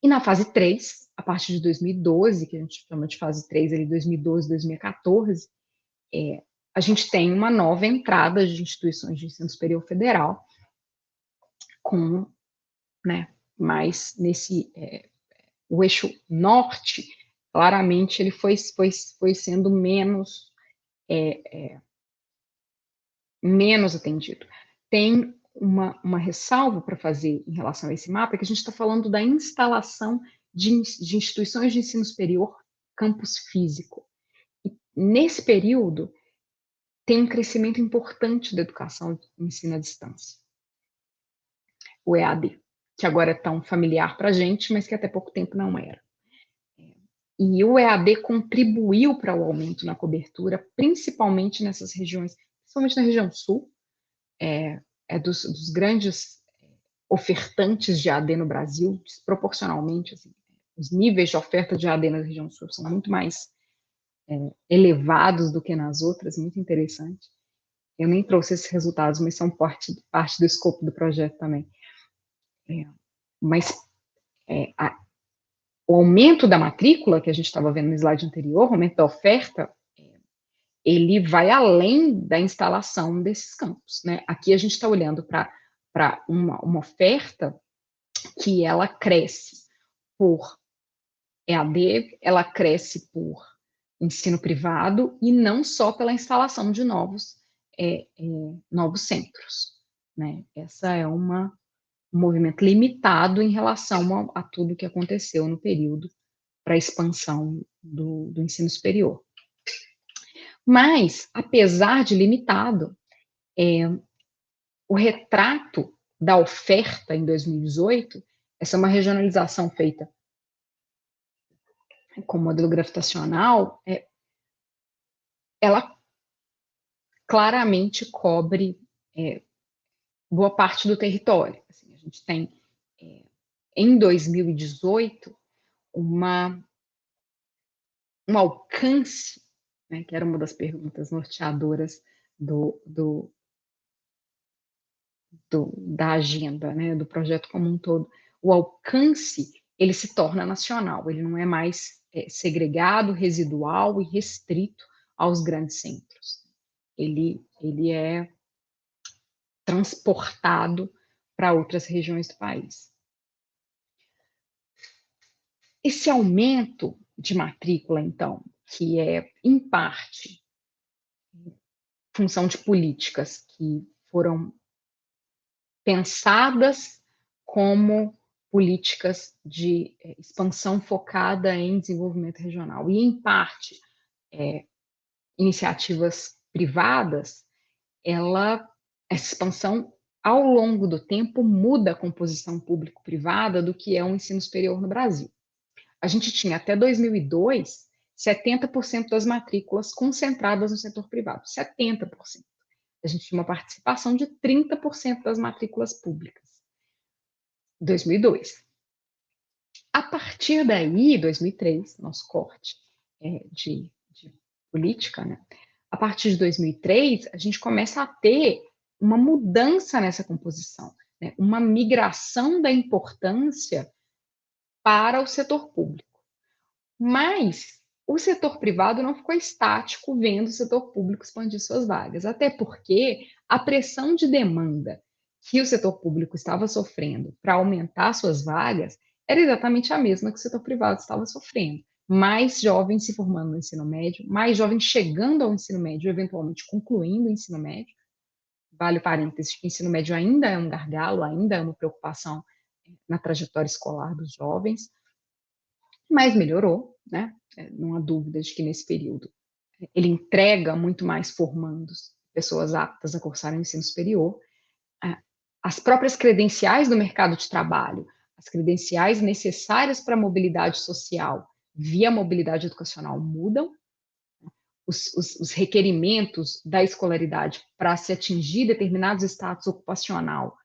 E na fase 3, a partir de 2012, que a gente chama de fase 3, ali 2012, 2014, a gente tem uma nova entrada de instituições de ensino superior federal, com, mais nesse, o eixo norte, claramente ele foi sendo menos atendido. Tem uma ressalva para fazer em relação a esse mapa, é que a gente está falando da instalação de instituições de ensino superior, campus físico. E nesse período, tem um crescimento importante da educação e ensino à distância. O EAD, que agora é tão familiar para a gente, mas que até pouco tempo não era. E o EAD contribuiu para o aumento na cobertura, principalmente nessas regiões, principalmente na região sul, dos grandes ofertantes de EAD no Brasil, desproporcionalmente, assim, os níveis de oferta de EAD na região sul são muito mais elevados do que nas outras, muito interessante. Eu nem trouxe esses resultados, mas são parte do escopo do projeto também. Mas o aumento da matrícula, que a gente estava vendo no slide anterior, o aumento da oferta, ele vai além da instalação desses campos, né? Aqui a gente está olhando para uma oferta que ela cresce por EAD, ela cresce por ensino privado e não só pela instalação de novos centros, né? Essa é um movimento limitado em relação a tudo que aconteceu no período para a expansão do ensino superior. Mas, apesar de limitado, o retrato da oferta em 2018, essa é uma regionalização feita com modelo gravitacional, ela claramente cobre boa parte do território. Assim, a gente tem, em 2018, um alcance, né, que era uma das perguntas norteadoras da agenda, né, do projeto como um todo. O alcance, ele se torna nacional, ele não é mais segregado, residual e restrito aos grandes centros. Ele é transportado para outras regiões do país. Esse aumento de matrícula, então, que é, em parte, função de políticas que foram pensadas como políticas de expansão focada em desenvolvimento regional, e, em parte, iniciativas privadas, essa expansão, ao longo do tempo, muda a composição público-privada do que é o ensino superior no Brasil. A gente tinha, até 2002, 70% das matrículas concentradas no setor privado, 70%. A gente tinha uma participação de 30% das matrículas públicas. 2002. A partir daí, 2003, nosso corte de política, né? A partir de 2003, a gente começa a ter uma mudança nessa composição, né? Uma migração da importância para o setor público. Mas o setor privado não ficou estático vendo o setor público expandir suas vagas, até porque a pressão de demanda que o setor público estava sofrendo para aumentar suas vagas era exatamente a mesma que o setor privado estava sofrendo. Mais jovens se formando no ensino médio, mais jovens chegando ao ensino médio, eventualmente concluindo o ensino médio. Vale o parênteses que o ensino médio ainda é um gargalo, ainda é uma preocupação na trajetória escolar dos jovens, mas melhorou, né? Não há dúvida de que nesse período ele entrega muito mais formandos, pessoas aptas a cursar o ensino superior. As próprias credenciais do mercado de trabalho, as credenciais necessárias para a mobilidade social via mobilidade educacional mudam. Os requerimentos da escolaridade para se atingir determinados status ocupacional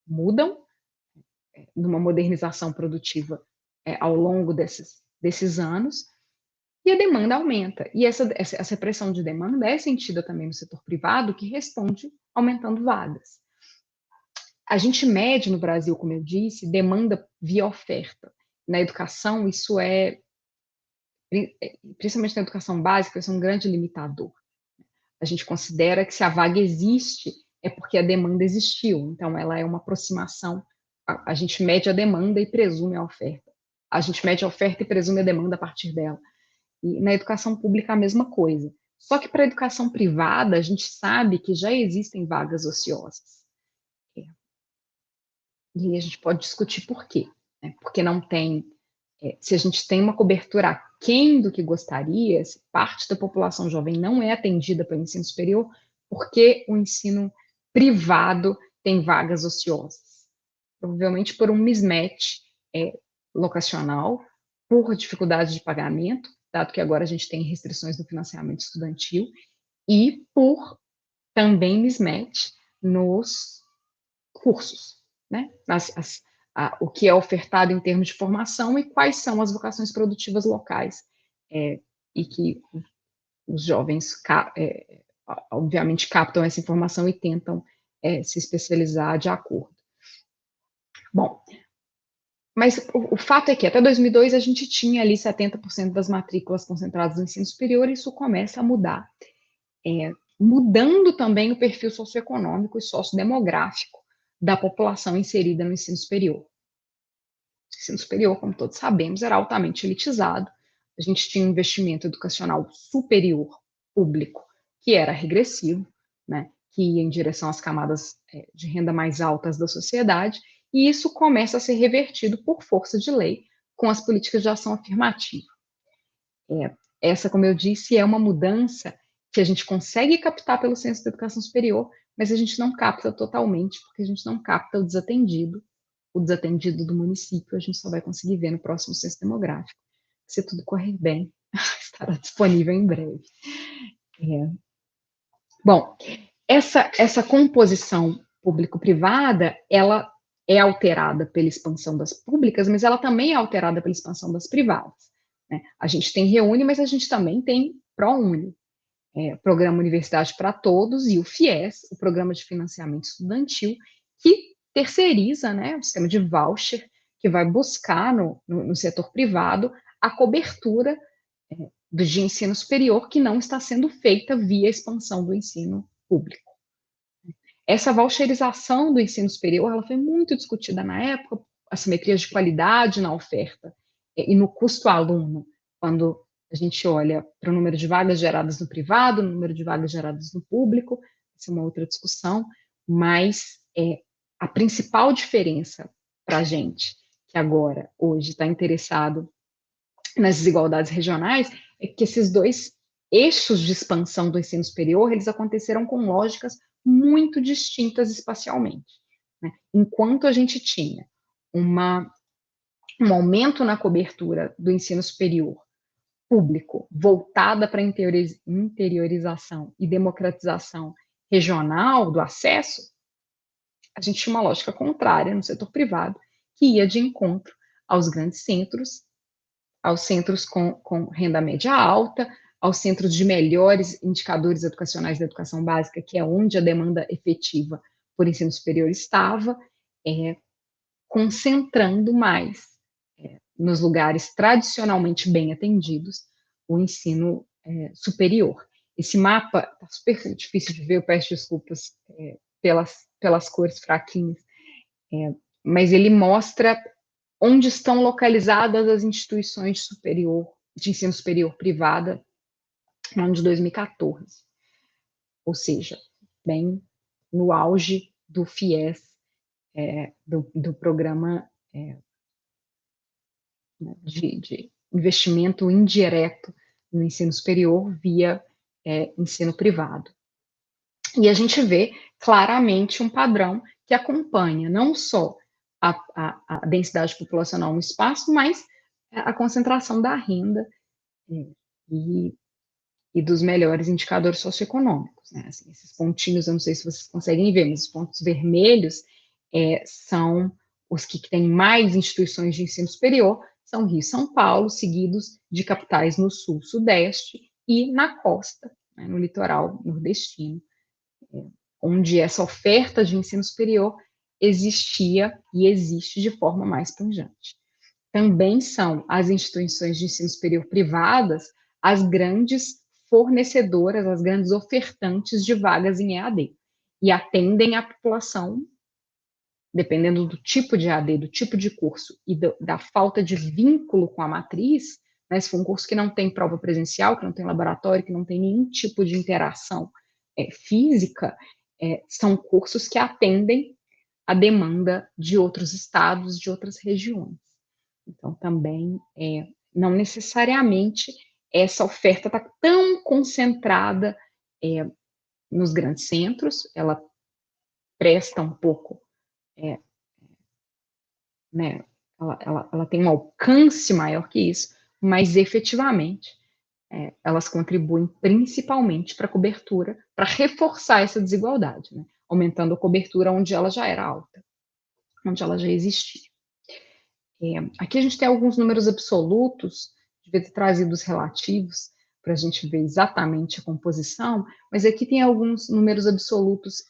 mudam, numa modernização produtiva ao longo desses anos, e a demanda aumenta. E essa pressão de demanda é sentida também no setor privado, que responde aumentando vagas. A gente mede no Brasil, como eu disse, demanda via oferta. Na educação, isso principalmente na educação básica, isso é um grande limitador. A gente considera que se a vaga existe, é porque a demanda existiu. Então, ela é uma aproximação. A gente mede a demanda e presume a oferta. A gente mede a oferta e presume a demanda a partir dela. E na educação pública, a mesma coisa. Só que para a educação privada, a gente sabe que já existem vagas ociosas. E a gente pode discutir por quê, né? Porque não tem, se a gente tem uma cobertura aquém do que gostaria, se parte da população jovem não é atendida pelo ensino superior, por que o ensino privado tem vagas ociosas? Provavelmente por um mismatch locacional, por dificuldade de pagamento, dado que agora a gente tem restrições no financiamento estudantil, e por também mismatch nos cursos, né? O que é ofertado em termos de formação e quais são as vocações produtivas locais, e que os jovens, obviamente, captam essa informação e tentam se especializar de acordo. Bom, mas o fato é que até 2002 a gente tinha ali 70% das matrículas concentradas no ensino superior, e isso começa a mudar, mudando também o perfil socioeconômico e sociodemográfico da população inserida no ensino superior. O ensino superior, como todos sabemos, era altamente elitizado. A gente tinha um investimento educacional superior público que era regressivo, né, que ia em direção às camadas de renda mais altas da sociedade, e isso começa a ser revertido por força de lei com as políticas de ação afirmativa. Essa, como eu disse, é uma mudança que a gente consegue captar pelo Censo da Educação Superior, mas a gente não capta totalmente, porque a gente não capta o desatendido do município, a gente só vai conseguir ver no próximo censo demográfico. Se tudo correr bem, estará disponível em breve. Bom, essa composição público-privada, ela é alterada pela expansão das públicas, mas ela também é alterada pela expansão das privadas, né? A gente tem Reúne, mas a gente também tem ProUni, Programa Universidade para Todos, e o FIES, o Programa de Financiamento Estudantil, que terceiriza, né, o sistema de voucher, que vai buscar no setor privado a cobertura de ensino superior que não está sendo feita via expansão do ensino público. Essa voucherização do ensino superior, ela foi muito discutida na época, assimetrias de qualidade na oferta e no custo aluno, quando a gente olha para o número de vagas geradas no privado, o número de vagas geradas no público, essa é uma outra discussão, mas a principal diferença para a gente, que agora, hoje, está interessado nas desigualdades regionais, é que esses dois eixos de expansão do ensino superior, eles aconteceram com lógicas muito distintas espacialmente, né? Enquanto a gente tinha um aumento na cobertura do ensino superior público voltada para a interiorização e democratização regional do acesso, a gente tinha uma lógica contrária no setor privado, que ia de encontro aos grandes centros, aos centros com renda média alta, aos centros de melhores indicadores educacionais da educação básica, que é onde a demanda efetiva por ensino superior estava, concentrando mais nos lugares tradicionalmente bem atendidos o ensino superior. Esse mapa está super difícil de ver, eu peço desculpas pelas cores fraquinhas, mas ele mostra onde estão localizadas as instituições de ensino superior privada no ano de 2014. Ou seja, bem no auge do FIES, do programa de investimento indireto no ensino superior via ensino privado. E a gente vê claramente um padrão que acompanha não só a densidade populacional no espaço, mas a concentração da renda e dos melhores indicadores socioeconômicos, né? Assim, esses pontinhos, eu não sei se vocês conseguem ver, mas os pontos vermelhos são os que têm mais instituições de ensino superior, são Rio e São Paulo, seguidos de capitais no sul, sudeste e na costa, né, no litoral nordestino, onde essa oferta de ensino superior existia e existe de forma mais pungente. Também são as instituições de ensino superior privadas as grandes fornecedoras, as grandes ofertantes de vagas em EAD, e atendem a população, dependendo do tipo de EAD, do tipo de curso e da falta de vínculo com a matriz, né, se for um curso que não tem prova presencial, que não tem laboratório, que não tem nenhum tipo de interação física, são cursos que atendem a demanda de outros estados, de outras regiões. Então, também, não necessariamente essa oferta está tão concentrada nos grandes centros, ela presta um pouco, né, ela tem um alcance maior que isso, mas efetivamente elas contribuem principalmente para a cobertura, para reforçar essa desigualdade, né, aumentando a cobertura onde ela já era alta, onde ela já existia. Aqui a gente tem alguns números absolutos, devia ter trazido os relativos, para a gente ver exatamente a composição, mas aqui tem alguns números absolutos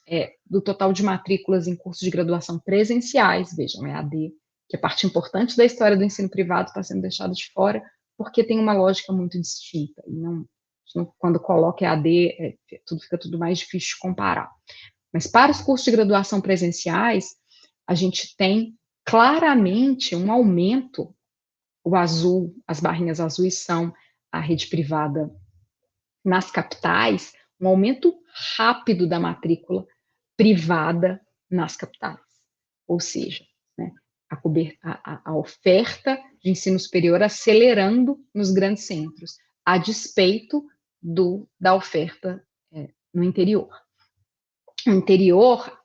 do total de matrículas em cursos de graduação presenciais, vejam, EAD, que é parte importante da história do ensino privado, está sendo deixado de fora, porque tem uma lógica muito distinta, e quando coloca EAD, fica tudo mais difícil de comparar. Mas para os cursos de graduação presenciais, a gente tem claramente um aumento, o azul, as barrinhas azuis são a rede privada nas capitais, um aumento rápido da matrícula privada nas capitais. Ou seja, né, a oferta de ensino superior acelerando nos grandes centros, a despeito da oferta no interior. No interior,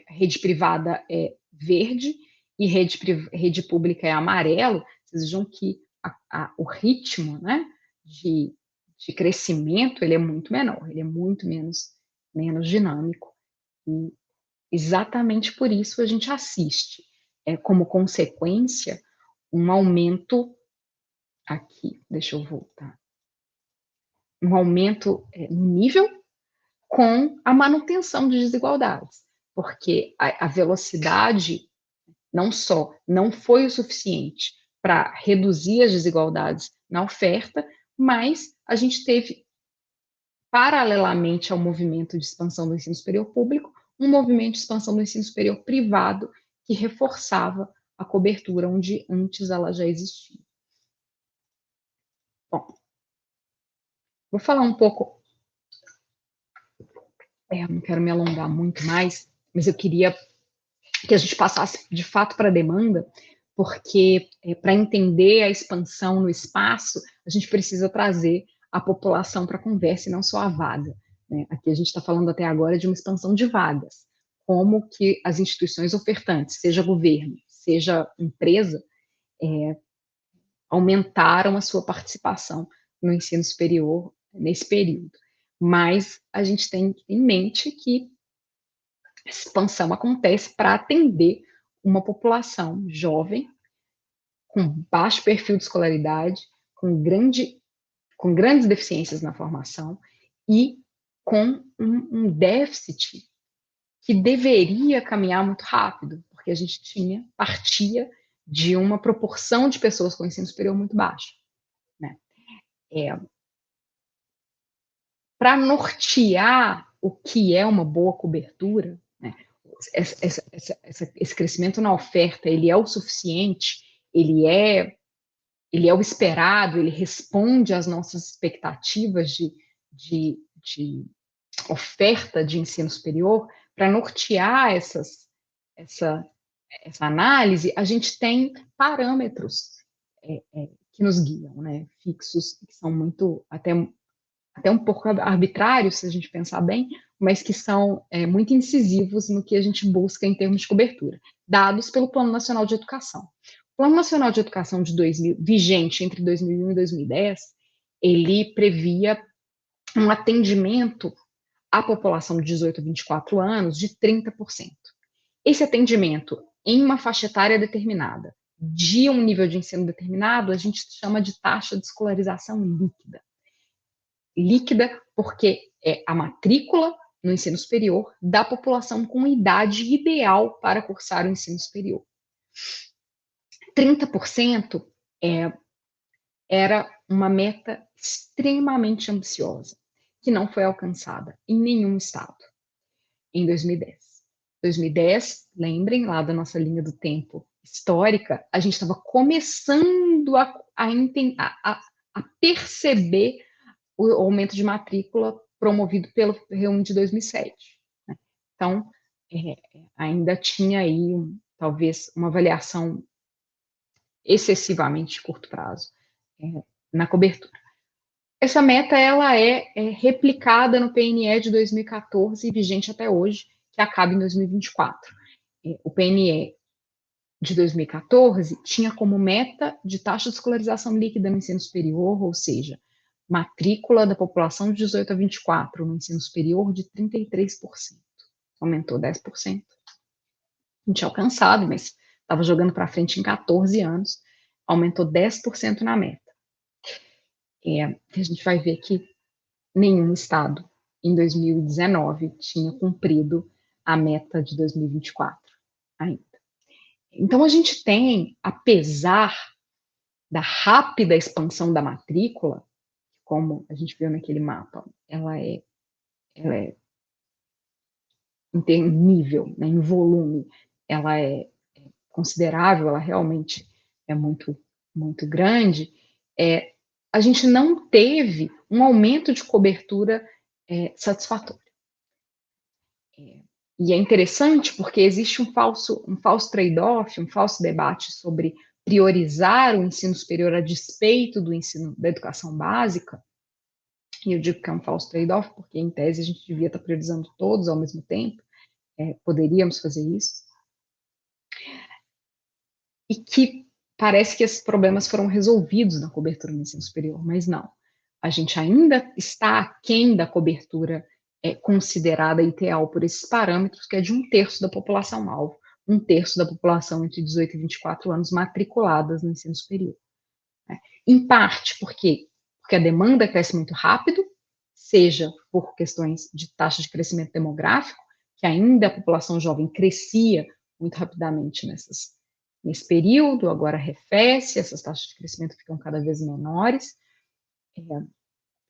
rede privada é verde e rede pública é amarelo. Vocês vejam que o ritmo, né, de crescimento ele é muito menor, ele é muito menos dinâmico. E exatamente por isso a gente assiste, como consequência, um aumento aqui, deixa eu voltar, um aumento no nível com a manutenção de desigualdades, porque a velocidade não só não foi o suficiente para reduzir as desigualdades na oferta, mas a gente teve, paralelamente ao movimento de expansão do ensino superior público, um movimento de expansão do ensino superior privado que reforçava a cobertura onde antes ela já existia. Bom, vou falar um pouco, não quero me alongar muito mais, mas eu queria que a gente passasse de fato para a demanda, porque para entender a expansão no espaço, a gente precisa trazer a população para a conversa e não só a vaga. Né? Aqui a gente está falando até agora de uma expansão de vagas, como que as instituições ofertantes, seja governo, seja empresa, aumentaram a sua participação no ensino superior nesse período. Mas a gente tem em mente que a expansão acontece para atender uma população jovem, com baixo perfil de escolaridade, com grandes deficiências na formação e com um déficit que deveria caminhar muito rápido, porque a gente partia de uma proporção de pessoas com ensino superior muito baixa. Né? Para nortear o que é uma boa cobertura, né? Esse crescimento na oferta, ele é o suficiente, ele é o esperado, ele responde às nossas expectativas de oferta de ensino superior. Para nortear essa análise, a gente tem parâmetros que nos guiam, né, fixos, que são até um pouco arbitrários, se a gente pensar bem, mas que são muito incisivos no que a gente busca em termos de cobertura, dados pelo Plano Nacional de Educação. O Plano Nacional de Educação vigente entre 2001 e 2010, ele previa um atendimento à população de 18 a 24 anos de 30%. Esse atendimento em uma faixa etária determinada, de um nível de ensino determinado, a gente chama de taxa de escolarização líquida. Líquida porque é a matrícula no ensino superior da população com idade ideal para cursar o ensino superior. 30% era uma meta extremamente ambiciosa, que não foi alcançada em nenhum estado em 2010. 2010, lembrem lá da nossa linha do tempo histórica, a gente estava começando a perceber o aumento de matrícula promovido pelo Reúne de 2007. Né? Então, ainda tinha aí, talvez, uma avaliação excessivamente de curto prazo na cobertura. Essa meta ela é replicada no PNE de 2014 e vigente até hoje, que acaba em 2024. O PNE de 2014 tinha como meta de taxa de escolarização líquida no ensino superior, ou seja, matrícula da população de 18 a 24 no ensino superior de 33%. Aumentou 10%. Não tinha alcançado, mas estava jogando para frente em 14 anos, aumentou 10% na meta. A gente vai ver que nenhum estado em 2019 tinha cumprido a meta de 2024 ainda. Então, a gente tem, apesar da rápida expansão da matrícula, como a gente viu naquele mapa, ela é em nível, né, em volume, ela é considerável, ela realmente é muito, muito grande, a gente não teve um aumento de cobertura satisfatório. E é interessante porque existe um falso trade-off, um falso debate sobre priorizar o ensino superior a despeito do ensino da educação básica, e eu digo que é um falso trade-off porque, em tese, a gente devia estar priorizando todos ao mesmo tempo, poderíamos fazer isso, e que parece que esses problemas foram resolvidos na cobertura no ensino superior, mas não. A gente ainda está aquém da cobertura considerada ideal por esses parâmetros, que é de 1/3 da população-alvo, 1/3 da população entre 18 e 24 anos matriculadas no ensino superior. Em parte porque a demanda cresce muito rápido, seja por questões de taxa de crescimento demográfico, que ainda a população jovem crescia muito rapidamente nesse período, agora arrefece, essas taxas de crescimento ficam cada vez menores.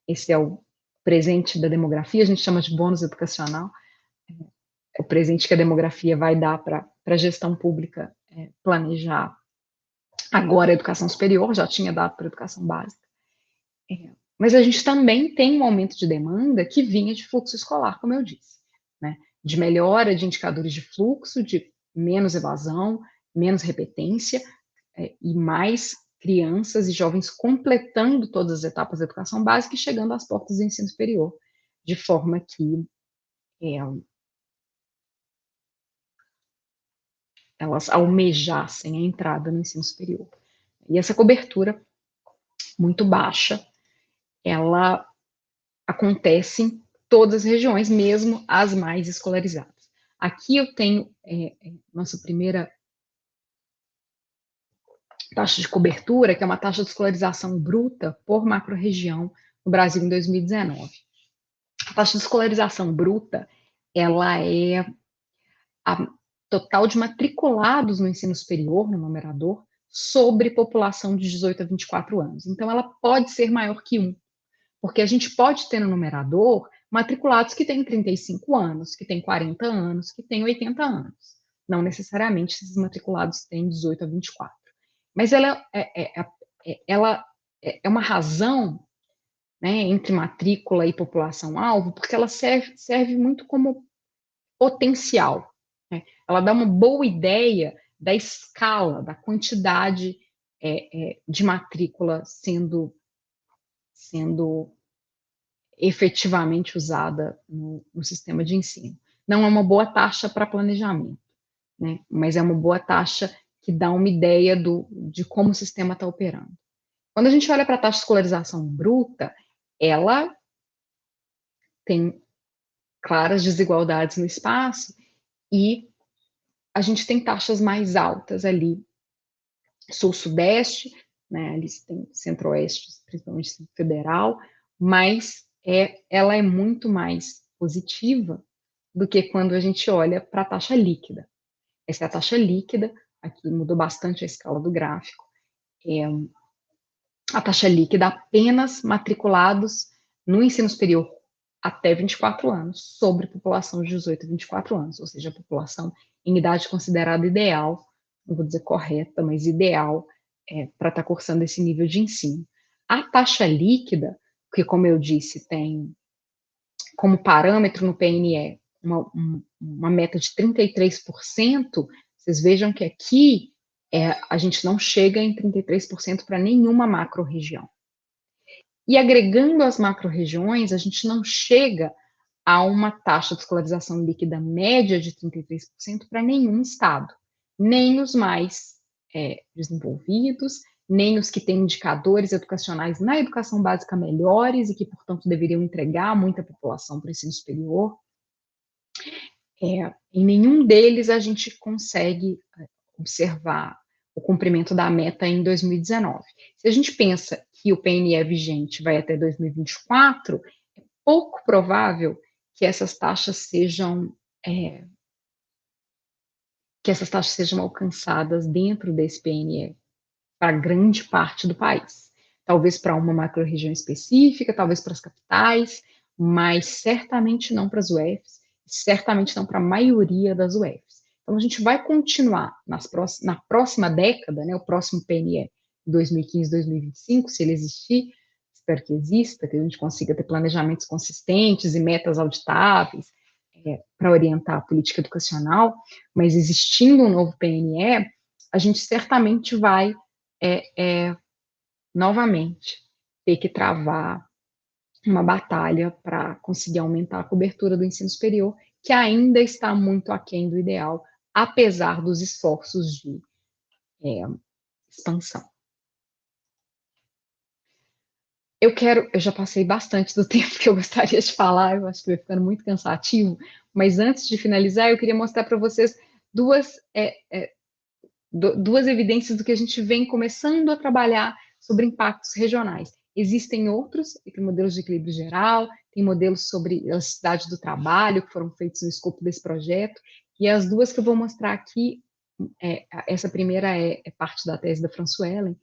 Esse é o presente da demografia, a gente chama de bônus educacional, é o presente que a demografia vai dar para a gestão pública planejar agora a educação superior, já tinha dado para a educação básica. Mas a gente também tem um aumento de demanda que vinha de fluxo escolar, como eu disse, né? De melhora de indicadores de fluxo, de menos evasão, menos repetência, e mais crianças e jovens completando todas as etapas da educação básica e chegando às portas do ensino superior, de forma que elas almejassem a entrada no ensino superior. E essa cobertura muito baixa, ela acontece em todas as regiões, mesmo as mais escolarizadas. Aqui eu tenho nossa primeira taxa de cobertura, que é uma taxa de escolarização bruta por macro-região no Brasil em 2019. A taxa de escolarização bruta, ela é a total de matriculados no ensino superior, no numerador, sobre população de 18 a 24 anos. Então, ela pode ser maior que 1, porque a gente pode ter no numerador matriculados que têm 35 anos, que têm 40 anos, que têm 80 anos. Não necessariamente esses matriculados têm 18 a 24. Mas ela é uma razão, né, entre matrícula e população-alvo, porque ela serve muito como potencial, né? Ela dá uma boa ideia da escala, da quantidade de matrícula sendo efetivamente usada no sistema de ensino. Não é uma boa taxa para planejamento, né? Mas é uma boa taxa que dá uma ideia de como o sistema está operando. Quando a gente olha para a taxa de escolarização bruta, ela tem claras desigualdades no espaço e a gente tem taxas mais altas ali, sul-sudeste, né, ali tem centro-oeste, principalmente federal, mas ela é muito mais positiva do que quando a gente olha para a taxa líquida. Essa é a taxa líquida, aqui mudou bastante a escala do gráfico. A taxa líquida apenas matriculados no ensino superior até 24 anos, sobre população de 18 a 24 anos, ou seja, a população em idade considerada ideal, não vou dizer correta, mas ideal, para estar cursando esse nível de ensino. A taxa líquida, que, como eu disse, tem como parâmetro no PNE uma meta de 33%, vocês vejam que aqui a gente não chega em 33% para nenhuma macro-região. E agregando as macro-regiões, a gente não chega a uma taxa de escolarização líquida média de 33% para nenhum estado, nem os mais desenvolvidos, nem os que têm indicadores educacionais na educação básica melhores e que, portanto, deveriam entregar muita população para o ensino superior. Em nenhum deles a gente consegue observar o cumprimento da meta em 2019. Se a gente pensa que o PNE vigente vai até 2024, é pouco provável que essas taxas sejam alcançadas dentro desse PNE para grande parte do país. Talvez para uma macro-região específica, talvez para as capitais, mas certamente não para as UFs, certamente não para a maioria das UFs. Então, a gente vai continuar na próxima década, né, o próximo PNE 2015, 2025, se ele existir, espero que exista, que a gente consiga ter planejamentos consistentes e metas auditáveis para orientar a política educacional, mas existindo um novo PNE, a gente certamente vai novamente ter que travar uma batalha para conseguir aumentar a cobertura do ensino superior, que ainda está muito aquém do ideal, apesar dos esforços de expansão. Eu já passei bastante do tempo que eu gostaria de falar, eu acho que vai ficando muito cansativo, mas antes de finalizar, eu queria mostrar para vocês duas evidências do que a gente vem começando a trabalhar sobre impactos regionais. Existem outros, tem modelos de equilíbrio geral, tem modelos sobre elasticidade do trabalho, que foram feitos no escopo desse projeto, e as duas que eu vou mostrar aqui, essa primeira é parte da tese da Françoise,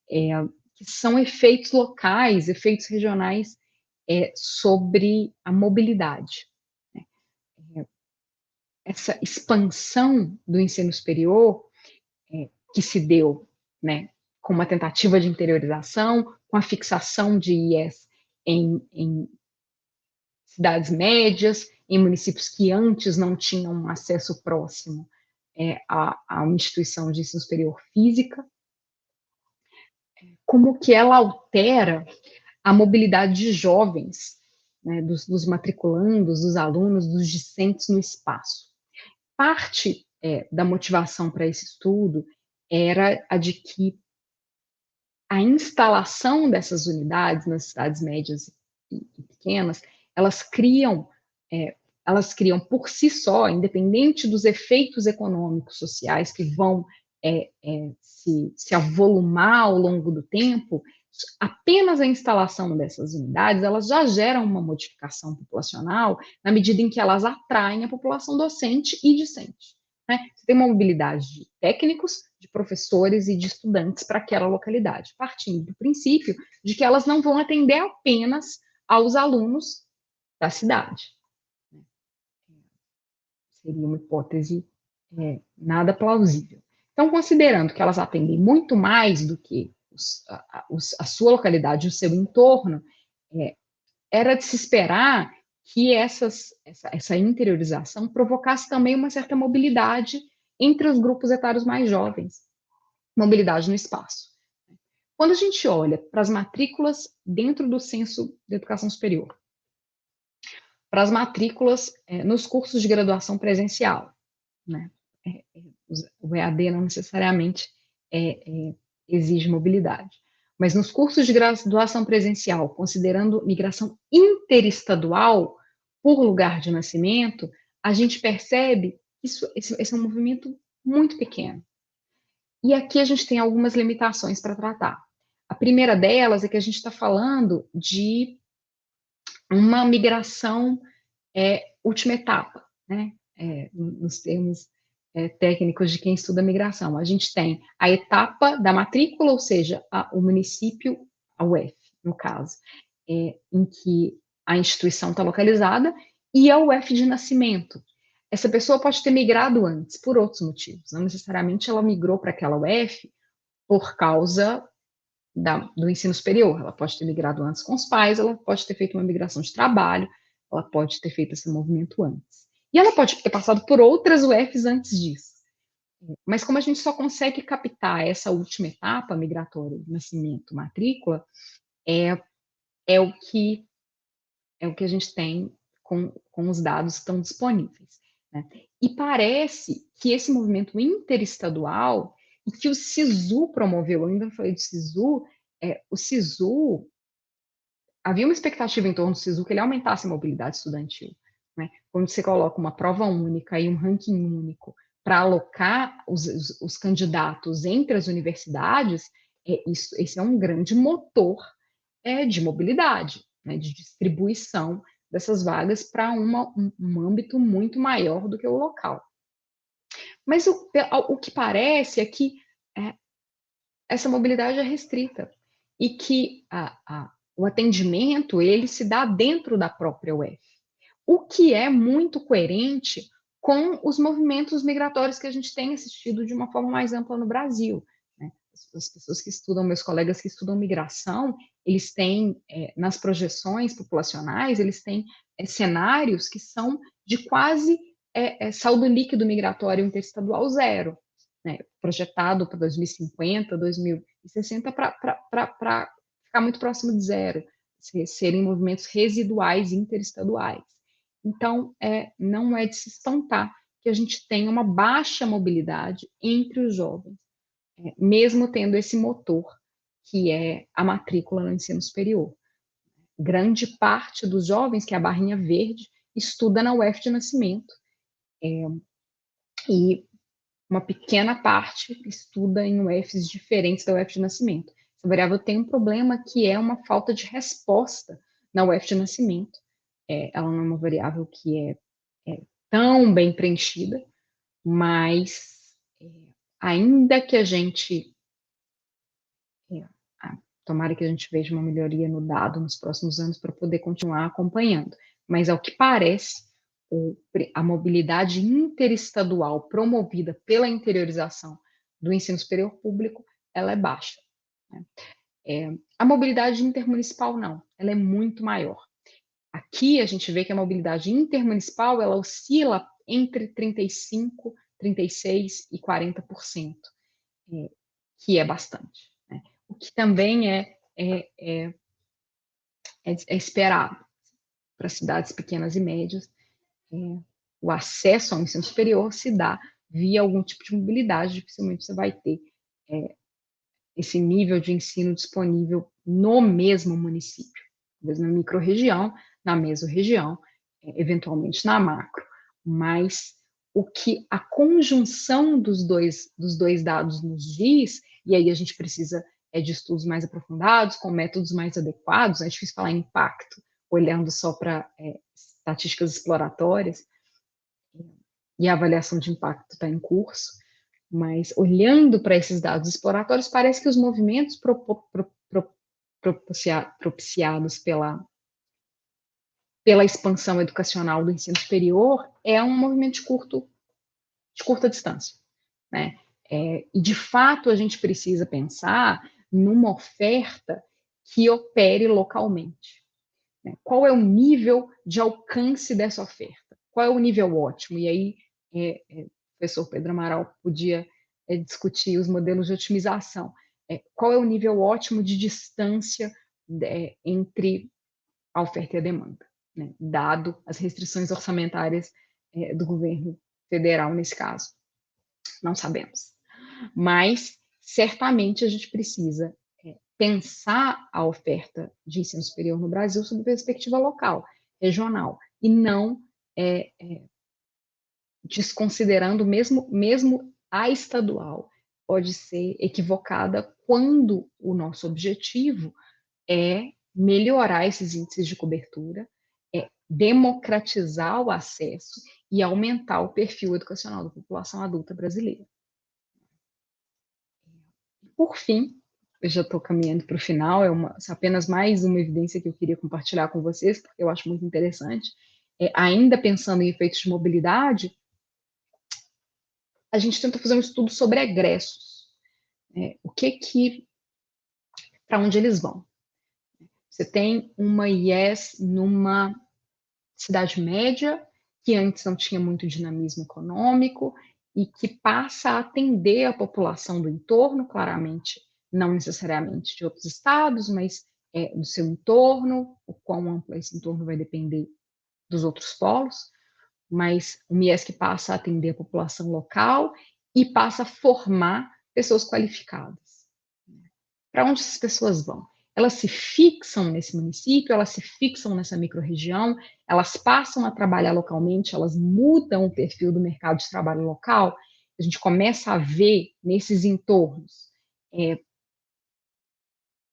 que são efeitos locais, efeitos regionais sobre a mobilidade. Essa expansão do ensino superior que se deu, né, com uma tentativa de interiorização, com a fixação de IES em cidades médias, em municípios que antes não tinham acesso próximo a uma instituição de ensino superior física, como que ela altera a mobilidade de jovens, né, dos matriculandos, dos alunos, dos discentes no espaço. Parte da motivação para esse estudo era a de que a instalação dessas unidades nas cidades médias e pequenas, elas criam por si só, independente dos efeitos econômicos, sociais que vão se avolumar ao longo do tempo, apenas a instalação dessas unidades, elas já geram uma modificação populacional na medida em que elas atraem a população docente e discente. Né? Você tem uma mobilidade de técnicos, de professores e de estudantes para aquela localidade, partindo do princípio de que elas não vão atender apenas aos alunos da cidade. Seria uma hipótese nada plausível. Então, considerando que elas atendem muito mais do que a sua localidade, o seu entorno, era de se esperar que essa interiorização provocasse também uma certa mobilidade entre os grupos etários mais jovens, mobilidade no espaço. Quando a gente olha para as matrículas dentro do censo de educação superior, para as matrículas nos cursos de graduação presencial, né? O EAD não necessariamente exige mobilidade, mas nos cursos de graduação presencial, considerando migração interestadual por lugar de nascimento, a gente percebe que esse é um movimento muito pequeno. E aqui a gente tem algumas limitações para tratar. A primeira delas é que a gente está falando de uma migração última etapa, né? Nos termos técnicos de quem estuda migração. A gente tem a etapa da matrícula, ou seja, o município, a UF, no caso, em que a instituição está localizada, e a UF de nascimento. Essa pessoa pode ter migrado antes, por outros motivos. Não necessariamente ela migrou para aquela UF por causa do ensino superior. Ela pode ter migrado antes com os pais, ela pode ter feito uma migração de trabalho, ela pode ter feito esse movimento antes. E ela pode ter passado por outras UFs antes disso. Mas como a gente só consegue captar essa última etapa migratória, nascimento, matrícula, é o que a gente tem com os dados que estão disponíveis, né? E parece que esse movimento interestadual, e que o SISU promoveu, eu ainda falei do SISU, o SISU, havia uma expectativa em torno do SISU que ele aumentasse a mobilidade estudantil, né? Quando você coloca uma prova única e um ranking único para alocar os candidatos entre as universidades, esse é um grande motor de mobilidade, né, de distribuição dessas vagas para um âmbito muito maior do que o local. Mas o que parece é que essa mobilidade é restrita e que o atendimento ele se dá dentro da própria UF, o que é muito coerente com os movimentos migratórios que a gente tem assistido de uma forma mais ampla no Brasil, né? As pessoas que estudam, meus colegas que estudam migração, eles têm, nas projeções populacionais, eles têm cenários que são de quase saldo líquido migratório interestadual zero, né? Projetado para 2050, 2060, para ficar muito próximo de zero, serem movimentos residuais interestaduais. Então, não é de se espantar que a gente tenha uma baixa mobilidade entre os jovens, mesmo tendo esse motor, que é a matrícula no ensino superior. Grande parte dos jovens, que é a barrinha verde, estuda na UF de Nascimento, e uma pequena parte estuda em UFs diferentes da UF de Nascimento. Essa variável tem um problema que é uma falta de resposta na UF de Nascimento. Ela não é uma variável que é tão bem preenchida, mas ainda que a gente tomara que a gente veja uma melhoria no dado nos próximos anos para poder continuar acompanhando. Mas, ao que parece, a mobilidade interestadual promovida pela interiorização do ensino superior público, ela é baixa, né? A mobilidade intermunicipal, não, ela é muito maior. Aqui a gente vê que a mobilidade intermunicipal, ela oscila entre 35%, 36% e 40%, que é bastante, né? O que também é esperado para cidades pequenas e médias. O acesso ao ensino superior se dá via algum tipo de mobilidade, dificilmente você vai ter esse nível de ensino disponível no mesmo município, talvez na microrregião, na mesorregião, eventualmente na macro, mas o que a conjunção dos dois dados nos diz, e aí a gente precisa de estudos mais aprofundados, com métodos mais adequados, é difícil falar em impacto, olhando só para estatísticas exploratórias, e a avaliação de impacto está em curso, mas olhando para esses dados exploratórios, parece que os movimentos propiciados pela expansão educacional do ensino superior é um movimento de curta distância, né? E, de fato, a gente precisa pensar numa oferta que opere localmente, né? Qual é o nível de alcance dessa oferta? Qual é o nível ótimo? E aí, o professor Pedro Amaral podia discutir os modelos de otimização. Qual é o nível ótimo de distância entre a oferta e a demanda, né? Dado as restrições orçamentárias do governo federal nesse caso? Não sabemos. Mas, certamente, a gente precisa pensar a oferta de ensino superior no Brasil sob perspectiva local, regional, e não desconsiderando mesmo a estadual, pode ser equivocada quando o nosso objetivo é melhorar esses índices de cobertura, democratizar o acesso e aumentar o perfil educacional da população adulta brasileira. Por fim, eu já estou caminhando para o final, apenas mais uma evidência que eu queria compartilhar com vocês, porque eu acho muito interessante. Ainda pensando em efeitos de mobilidade, a gente tenta fazer um estudo sobre egressos. Para onde eles vão? Você tem uma IES numa cidade média que antes não tinha muito dinamismo econômico e que passa a atender a população do entorno, claramente, não necessariamente de outros estados, mas do seu entorno. O quão amplo esse entorno vai depender dos outros polos, mas o MIESC passa a atender a população local e passa a formar pessoas qualificadas. Para onde essas pessoas vão? Elas se fixam nesse município, elas se fixam nessa microrregião, elas passam a trabalhar localmente, elas mudam o perfil do mercado de trabalho local. A gente começa a ver nesses entornos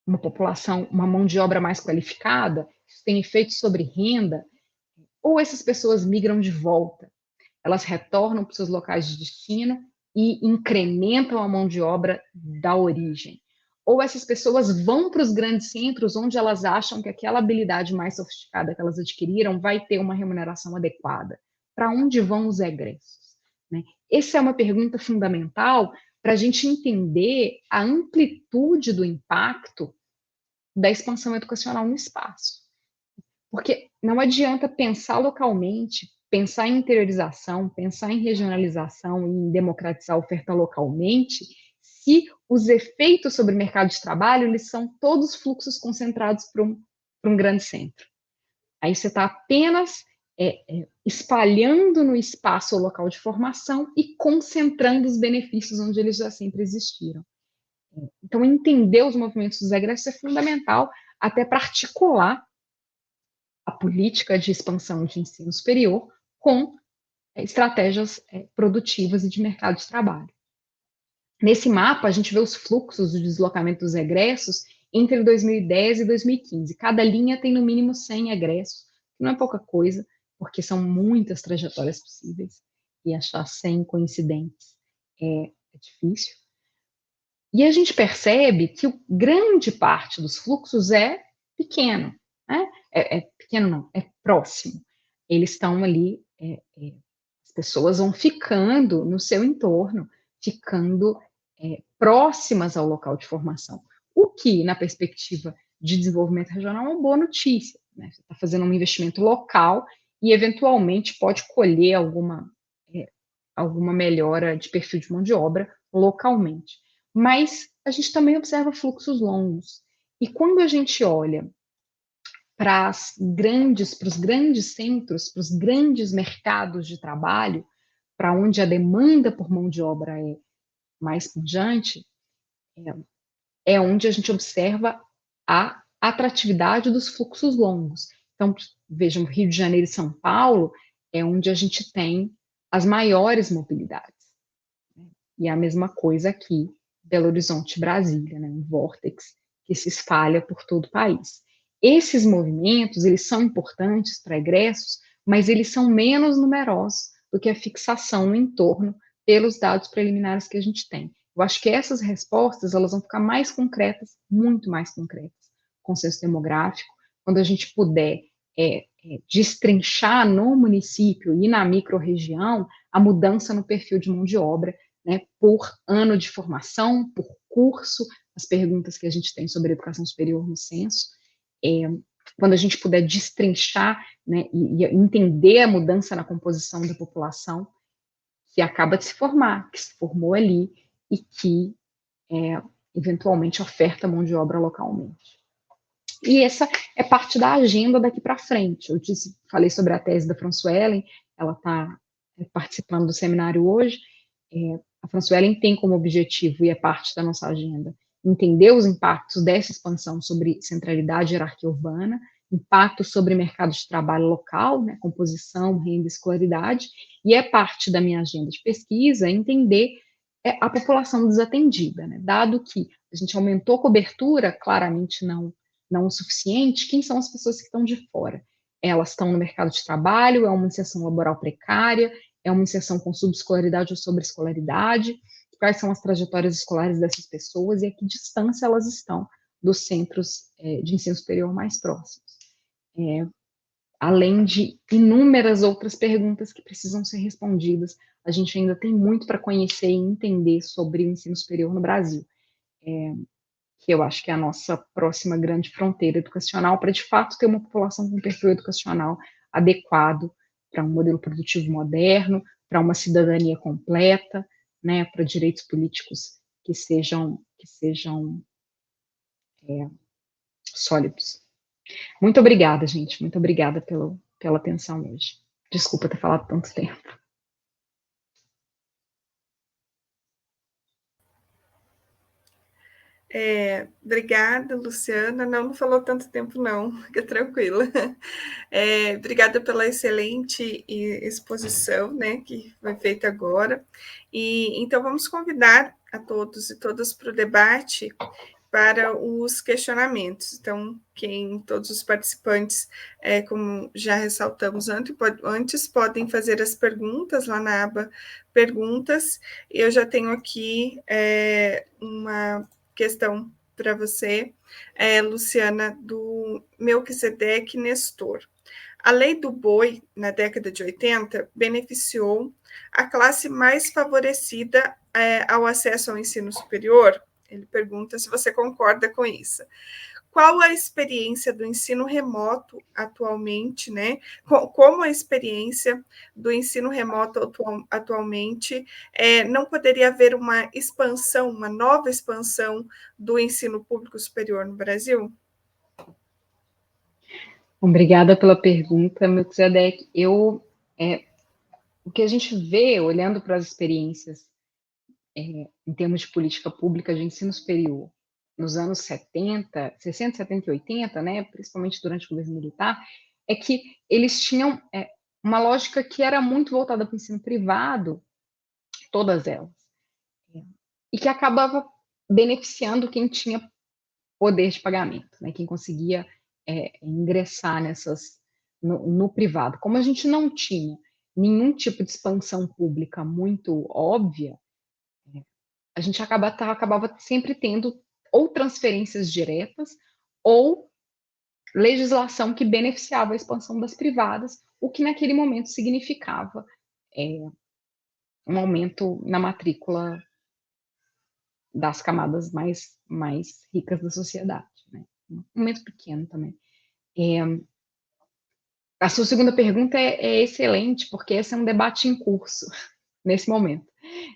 uma população, uma mão de obra mais qualificada, isso tem efeitos sobre renda, ou essas pessoas migram de volta, elas retornam para os seus locais de destino e incrementam a mão de obra da origem. Ou essas pessoas vão para os grandes centros onde elas acham que aquela habilidade mais sofisticada que elas adquiriram vai ter uma remuneração adequada. Para onde vão os egressos? Né? Essa é uma pergunta fundamental para a gente entender a amplitude do impacto da expansão educacional no espaço. Porque não adianta pensar localmente, pensar em interiorização, pensar em regionalização e em democratizar a oferta localmente, se os efeitos sobre o mercado de trabalho eles são todos fluxos concentrados para um grande centro. Aí você está apenas espalhando no espaço o local de formação e concentrando os benefícios onde eles já sempre existiram. Então, entender os movimentos dos egressos é fundamental até para articular a política de expansão de ensino superior com estratégias produtivas e de mercado de trabalho. Nesse mapa, a gente vê os fluxos de deslocamento dos egressos entre 2010 e 2015. Cada linha tem no mínimo 100 egressos, que não é pouca coisa, porque são muitas trajetórias possíveis, e achar 100 coincidentes é difícil. E a gente percebe que grande parte dos fluxos é pequeno, né? Pequeno não, é próximo. Eles estão ali, as pessoas vão ficando no seu entorno, ficando próximas ao local de formação. O que, na perspectiva de desenvolvimento regional, é uma boa notícia. Né? Você está fazendo um investimento local e, eventualmente, pode colher alguma melhora de perfil de mão de obra localmente. Mas a gente também observa fluxos longos. E quando a gente olha para os grandes centros, para os grandes mercados de trabalho, para onde a demanda por mão de obra é mais pujante, é onde a gente observa a atratividade dos fluxos longos. Então, vejam, Rio de Janeiro e São Paulo é onde a gente tem as maiores mobilidades. E a mesma coisa aqui, Belo Horizonte, Brasília, né? Um vórtex que se espalha por todo o país. Esses movimentos, eles são importantes para egressos, mas eles são menos numerosos do que a fixação no entorno pelos dados preliminares que a gente tem. Eu acho que essas respostas, elas vão ficar mais concretas, muito mais concretas, com o censo demográfico, quando a gente puder destrinchar no município e na microrregião a mudança no perfil de mão de obra, né, por ano de formação, por curso, as perguntas que a gente tem sobre educação superior no censo, quando a gente puder destrinchar, né, e entender a mudança na composição da população que acaba de se formar, que se formou ali e que eventualmente oferta mão de obra localmente. E essa é parte da agenda daqui para frente. Eu falei sobre a tese da Françoelen, ela está participando do seminário hoje. A Françoelen tem como objetivo, e é parte da nossa agenda, entender os impactos dessa expansão sobre centralidade e hierarquia urbana, impacto sobre mercado de trabalho local, né, composição, renda e escolaridade, e é parte da minha agenda de pesquisa entender a população desatendida, né, dado que a gente aumentou a cobertura, claramente não o suficiente, quem são as pessoas que estão de fora? Elas estão no mercado de trabalho, é uma inserção laboral precária, é uma inserção com subescolaridade ou sobreescolaridade, quais são as trajetórias escolares dessas pessoas e a que distância elas estão dos centros de ensino superior mais próximos. Além de inúmeras outras perguntas que precisam ser respondidas, a gente ainda tem muito para conhecer e entender sobre o ensino superior no Brasil, que eu acho que é a nossa próxima grande fronteira educacional, para de fato ter uma população com perfil educacional adequado para um modelo produtivo moderno, para uma cidadania completa, né, para direitos políticos que sejam sólidos. Muito obrigada, gente. Muito obrigada pela atenção hoje. Desculpa ter falado tanto tempo. Obrigada, Luciana. Não falou tanto tempo, não. Fica tranquila. Obrigada pela excelente exposição, né, que foi feita agora. E então vamos convidar a todos e todas para o debate, para os questionamentos. Então, todos os participantes, como já ressaltamos antes, podem fazer as perguntas lá na aba Perguntas. Eu já tenho aqui uma questão para você, Luciana, do Melquisedeque Nestor. A lei do boi, na década de 80, beneficiou a classe mais favorecida ao acesso ao ensino superior? Ele pergunta se você concorda com isso. Qual a experiência do ensino remoto atualmente, né? Como a experiência do ensino remoto atualmente não poderia haver uma expansão, uma nova expansão do ensino público superior no Brasil? Obrigada pela pergunta, Melquisedeque. O que a gente vê, olhando para as experiências em termos de política pública de ensino superior, nos anos 70, 60, 70 e 80, né, principalmente durante o governo militar, é que eles tinham uma lógica que era muito voltada para o ensino privado, todas elas, e que acabava beneficiando quem tinha poder de pagamento, né, quem conseguia ingressar no privado. Como a gente não tinha nenhum tipo de expansão pública muito óbvia, a gente acabava sempre tendo ou transferências diretas ou legislação que beneficiava a expansão das privadas, o que naquele momento significava um aumento na matrícula das camadas mais ricas da sociedade, né? Um aumento pequeno também. A sua segunda pergunta é excelente, porque esse é um debate em curso nesse momento.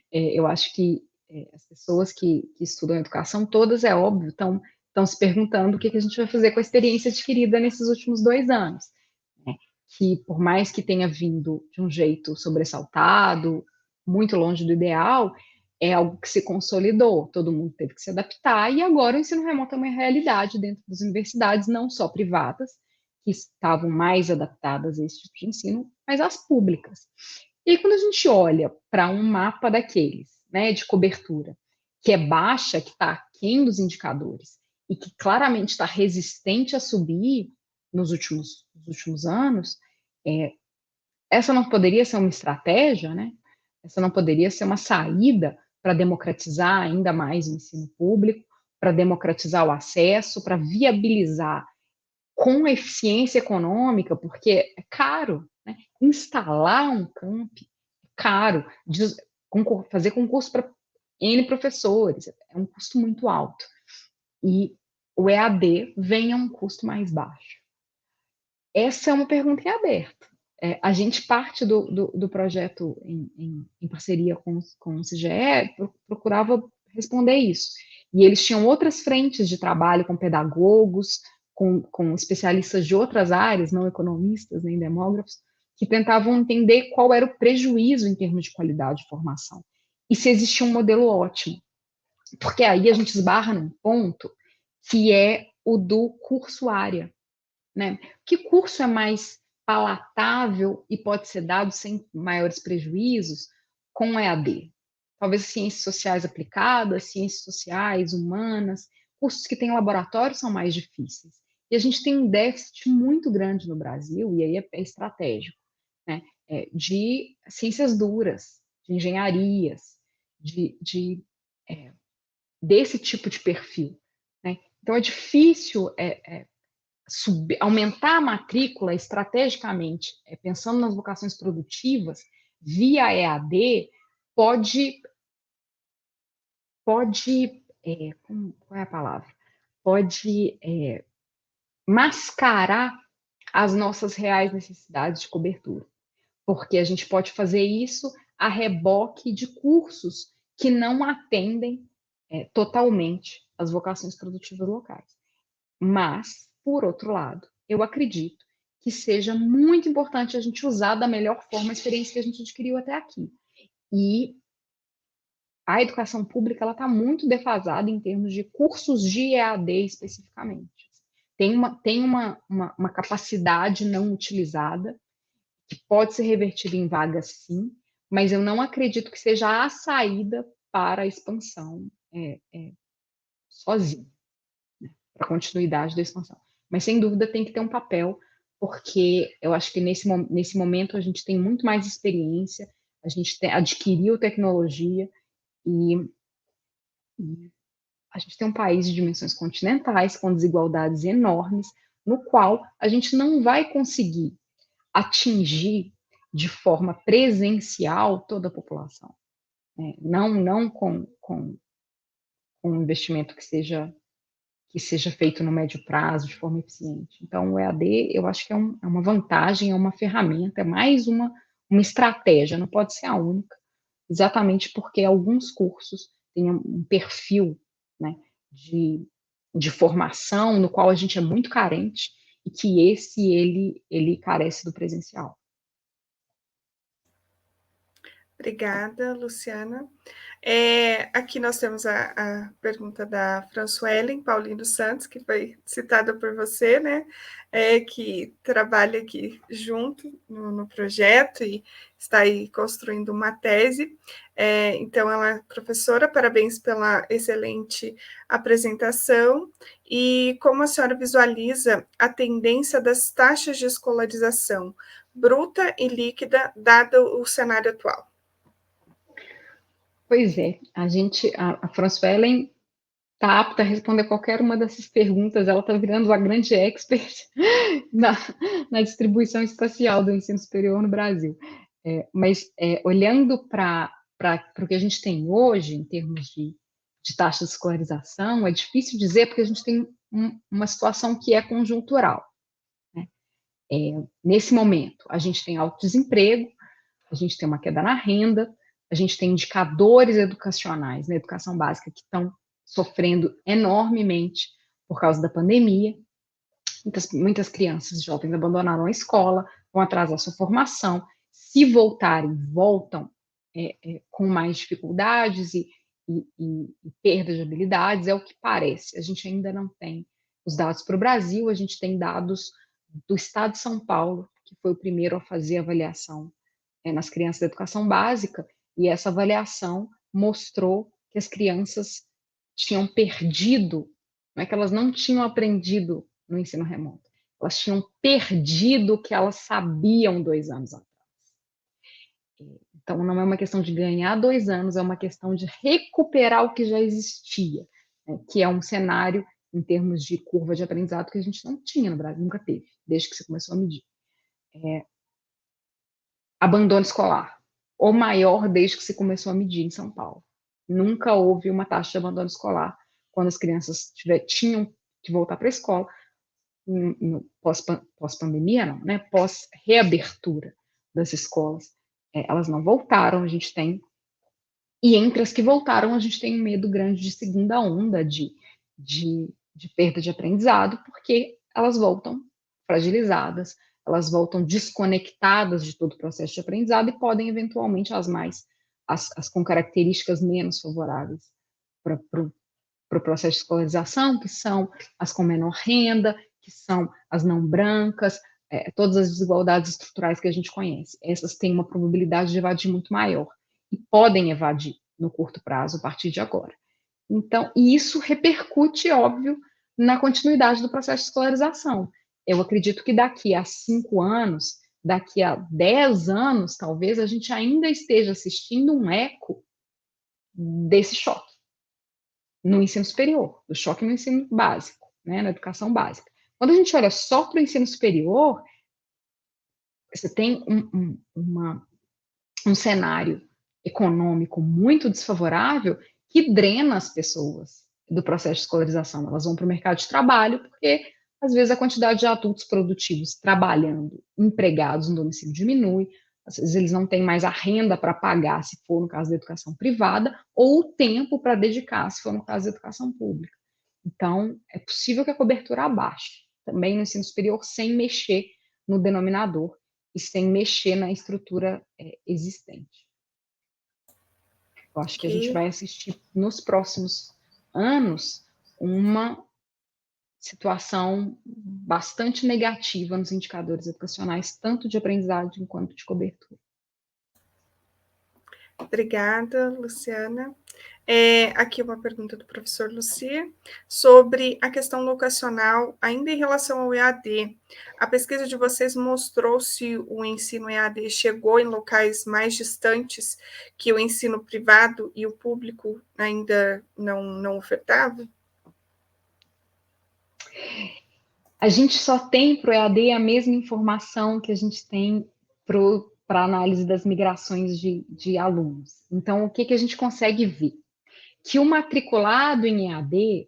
Eu acho que as pessoas que estudam educação, todas, é óbvio, estão se perguntando o que a gente vai fazer com a experiência adquirida nesses últimos 2 anos, né? Que, por mais que tenha vindo de um jeito sobressaltado, muito longe do ideal, é algo que se consolidou, todo mundo teve que se adaptar, e agora o ensino remoto é uma realidade dentro das universidades, não só privadas, que estavam mais adaptadas a esse tipo de ensino, mas as públicas. E aí, quando a gente olha para um mapa daqueles, né, de cobertura, que é baixa, que está aquém dos indicadores, e que claramente está resistente a subir nos últimos anos, essa não poderia ser uma estratégia, né? Essa não poderia ser uma saída para democratizar ainda mais o ensino público, para democratizar o acesso, para viabilizar com eficiência econômica, porque é caro, né? Instalar um camp é caro, fazer concurso para N professores é um custo muito alto. E o EAD vem a um custo mais baixo. Essa é uma pergunta em aberto. A gente parte do projeto em parceria com o CGE, procurava responder isso. E eles tinham outras frentes de trabalho com pedagogos, com especialistas de outras áreas, não economistas nem demógrafos, que tentavam entender qual era o prejuízo em termos de qualidade de formação. E se existia um modelo ótimo. Porque aí a gente esbarra num ponto que é o do curso área, né? Que curso é mais palatável e pode ser dado sem maiores prejuízos com EAD? Talvez ciências sociais aplicadas, ciências sociais, humanas, cursos que têm laboratório são mais difíceis. E a gente tem um déficit muito grande no Brasil, e aí é estratégico, né? De ciências duras, de engenharias, desse tipo de perfil, né? Então é difícil aumentar a matrícula estrategicamente, pensando nas vocações produtivas, via EAD, pode qual é a palavra? Pode mascarar as nossas reais necessidades de cobertura. porque a gente pode fazer isso a reboque de cursos que não atendem totalmente as vocações produtivas locais. Mas, por outro lado, eu acredito que seja muito importante a gente usar da melhor forma a experiência que a gente adquiriu até aqui. E a educação pública ela está muito defasada em termos de cursos de EAD especificamente. Tem uma capacidade não utilizada que pode ser revertida em vagas, sim, mas eu não acredito que seja a saída para a expansão sozinha, para a continuidade da expansão. Mas, sem dúvida, tem que ter um papel, porque eu acho que nesse momento a gente tem muito mais experiência, a gente adquiriu tecnologia e a gente tem um país de dimensões continentais, com desigualdades enormes, no qual a gente não vai conseguir atingir de forma presencial toda a população, né? Não com um investimento que seja feito no médio prazo, de forma eficiente. Então, o EAD, eu acho que é uma vantagem, é uma ferramenta, é mais uma estratégia, não pode ser a única, exatamente porque alguns cursos têm um perfil, né, de formação no qual a gente é muito carente e que ele carece do presencial. Obrigada, Luciana. Aqui nós temos a pergunta da Françoelen Paulino Santos, que foi citada por você, né? Que trabalha aqui junto no projeto e está aí construindo uma tese. Então, ela é professora, parabéns pela excelente apresentação. E como a senhora visualiza a tendência das taxas de escolarização bruta e líquida, dado o cenário atual? Pois é, a Françoelen está apta a responder qualquer uma dessas perguntas, ela está virando uma grande expert na, na distribuição espacial do ensino superior no Brasil. Mas olhando para o que a gente tem hoje, em termos de taxa de escolarização, é difícil dizer porque a gente tem uma situação que é conjuntural, né? Nesse momento, a gente tem alto desemprego, a gente tem uma queda na renda, a gente tem indicadores educacionais na educação básica que estão sofrendo enormemente por causa da pandemia. Muitas crianças e jovens abandonaram a escola, vão atrasar sua formação. Se voltarem, voltam com mais dificuldades e perda de habilidades, é o que parece. A gente ainda não tem os dados para o Brasil, a gente tem dados do estado de São Paulo, que foi o primeiro a fazer a avaliação nas crianças da educação básica, e essa avaliação mostrou que as crianças tinham perdido, não é que elas não tinham aprendido no ensino remoto, elas tinham perdido o que elas sabiam 2 anos atrás. Então, não é uma questão de ganhar 2 anos, é uma questão de recuperar o que já existia, né, que é um cenário, em termos de curva de aprendizado, que a gente não tinha no Brasil, nunca teve, desde que se começou a medir. Abandono escolar, o maior desde que se começou a medir em São Paulo. Nunca houve uma taxa de abandono escolar quando as crianças tinham que voltar para a escola, pós-pandemia, não, né? Pós-reabertura das escolas. Elas não voltaram, a gente tem. E entre as que voltaram, a gente tem um medo grande de segunda onda de perda de aprendizado, porque elas voltam fragilizadas, elas voltam desconectadas de todo o processo de aprendizado e podem, eventualmente, as com características menos favoráveis para o processo de escolarização, que são as com menor renda, que são as não brancas, todas as desigualdades estruturais que a gente conhece. Essas têm uma probabilidade de evadir muito maior e podem evadir no curto prazo a partir de agora. Então, e isso repercute, óbvio, na continuidade do processo de escolarização. Eu acredito que daqui a 5 anos, daqui a 10 anos, talvez, a gente ainda esteja assistindo um eco desse choque no ensino superior, do choque no ensino básico, né, na educação básica. Quando a gente olha só para o ensino superior, você tem um cenário econômico muito desfavorável que drena as pessoas do processo de escolarização. Elas vão para o mercado de trabalho porque, às vezes, a quantidade de adultos produtivos trabalhando, empregados no domicílio diminui, Às vezes eles não têm mais a renda para pagar, se for no caso da educação privada, ou o tempo para dedicar, se for no caso da educação pública. Então, é possível que a cobertura abaixe, também no ensino superior, sem mexer no denominador e sem mexer na estrutura existente. Eu acho que a gente vai assistir nos próximos anos uma situação bastante negativa nos indicadores educacionais, tanto de aprendizagem quanto de cobertura. Obrigada, Luciana. Aqui uma pergunta do professor Lucia sobre a questão locacional, ainda em relação ao EAD. A pesquisa de vocês mostrou se o ensino EAD chegou em locais mais distantes que o ensino privado e o público ainda não ofertava? A gente só tem para o EAD a mesma informação que a gente tem para a análise das migrações de alunos. Então, o que a gente consegue ver? Que o matriculado em EAD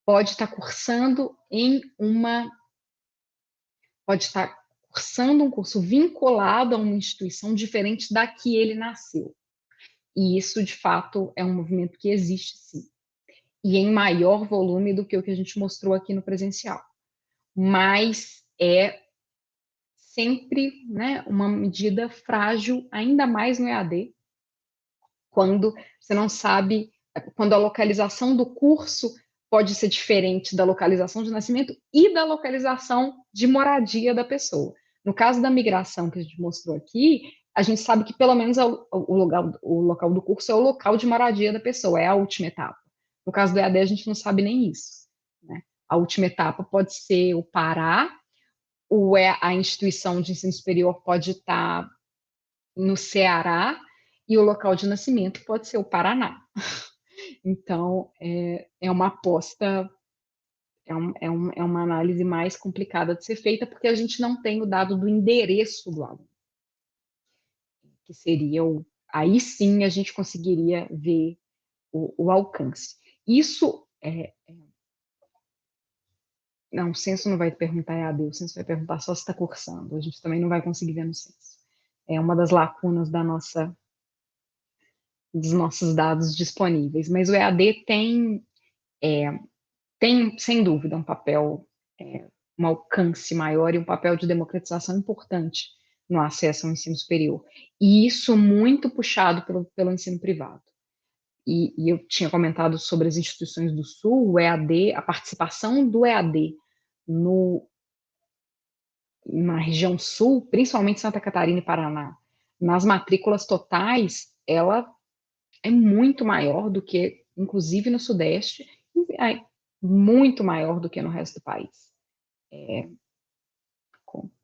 pode estar cursando um curso vinculado a uma instituição diferente da que ele nasceu. E isso, de fato, é um movimento que existe, sim. E em maior volume do que o que a gente mostrou aqui no presencial. Mas é sempre, né, uma medida frágil, ainda mais no EAD, quando você não sabe, quando a localização do curso pode ser diferente da localização de nascimento e da localização de moradia da pessoa. No caso da migração que a gente mostrou aqui, a gente sabe que pelo menos o local do curso é o local de moradia da pessoa, é a última etapa. No caso do EAD, a gente não sabe nem isso, né? A última etapa pode ser o Pará, ou a instituição de ensino superior pode estar no Ceará, e o local de nascimento pode ser o Paraná. Então, é uma aposta, é uma análise mais complicada de ser feita, porque a gente não tem o dado do endereço do aluno, que seria aí sim a gente conseguiria ver o alcance. Isso não, o censo não vai perguntar EAD, o censo vai perguntar só se está cursando. A gente também não vai conseguir ver no censo. É uma das lacunas dos nossos dados disponíveis. Mas o EAD tem, sem dúvida, um papel, um alcance maior e um papel de democratização importante no acesso ao ensino superior. E isso muito puxado pelo ensino privado. E eu tinha comentado sobre as instituições do Sul, o EAD, a participação do EAD na região sul, principalmente Santa Catarina e Paraná, nas matrículas totais, ela é muito maior do que, inclusive no Sudeste, e muito maior do que no resto do país. Tem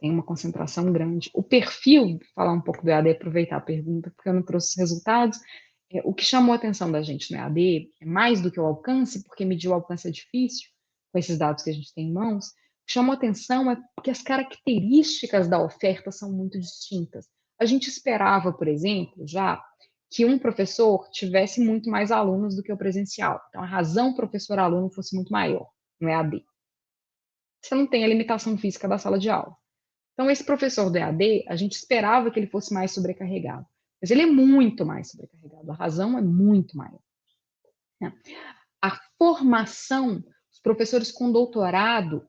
uma concentração grande. O perfil, falar um pouco do EAD, aproveitar a pergunta, porque eu não trouxe os resultados, o que chamou a atenção da gente no EAD é mais do que o alcance, porque medir o alcance é difícil, com esses dados que a gente tem em mãos. O que chamou a atenção é que as características da oferta são muito distintas. A gente esperava, por exemplo, já que um professor tivesse muito mais alunos do que o presencial. Então, a razão professor-aluno fosse muito maior no EAD. Você não tem a limitação física da sala de aula. Então, esse professor do EAD, a gente esperava que ele fosse mais sobrecarregado. Mas ele é muito mais sobrecarregado. A razão é muito maior. A formação, os professores com doutorado,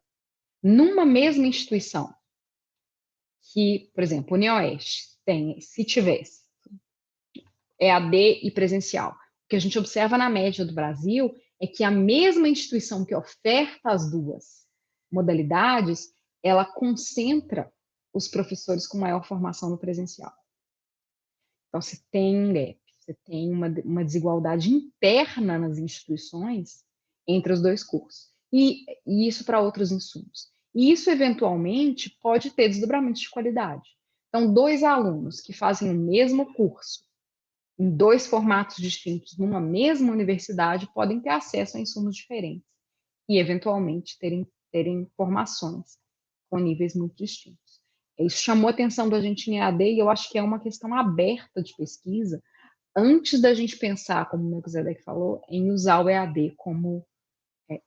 numa mesma instituição, que, por exemplo, UniOeste tem, se tivesse EAD e presencial, o que a gente observa na média do Brasil é que a mesma instituição que oferta as duas modalidades, ela concentra os professores com maior formação no presencial. Então, você tem um gap, você tem uma desigualdade interna nas instituições entre os dois cursos. E isso para outros insumos. E isso, eventualmente, pode ter desdobramentos de qualidade. Então, dois alunos que fazem o mesmo curso, em dois formatos distintos, numa mesma universidade, podem ter acesso a insumos diferentes e, eventualmente, terem formações com níveis muito distintos. Isso chamou a atenção da gente em EAD e eu acho que é uma questão aberta de pesquisa antes da gente pensar, como o Melquisedeque falou, em usar o EAD como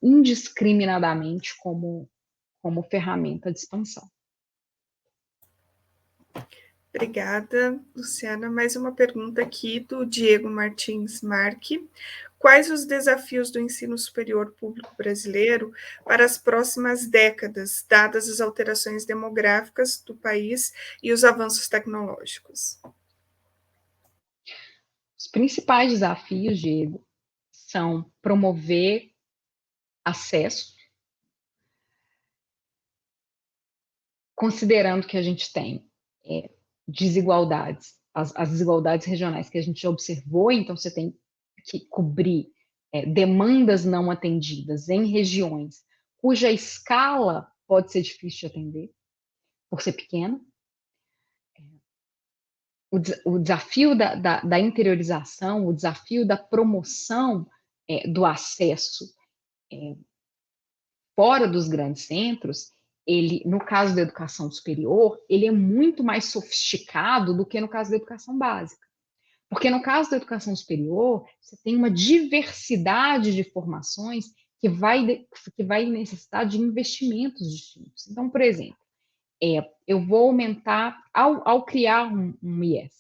indiscriminadamente como ferramenta de expansão. Obrigada, Luciana. Mais uma pergunta aqui do Diego Martins Marque. Quais os desafios do ensino superior público brasileiro para as próximas décadas, dadas as alterações demográficas do país e os avanços tecnológicos? Os principais desafios, Diego, são promover acesso, considerando que a gente tem desigualdades, as desigualdades regionais que a gente já observou, então você tem que cobrir demandas não atendidas em regiões cuja escala pode ser difícil de atender, por ser pequena. O desafio da interiorização, o desafio da promoção do acesso fora dos grandes centros, ele, no caso da educação superior, ele é muito mais sofisticado do que no caso da educação básica. Porque no caso da educação superior, você tem uma diversidade de formações que vai necessitar de investimentos distintos. Então, por exemplo, eu vou aumentar, ao criar um IES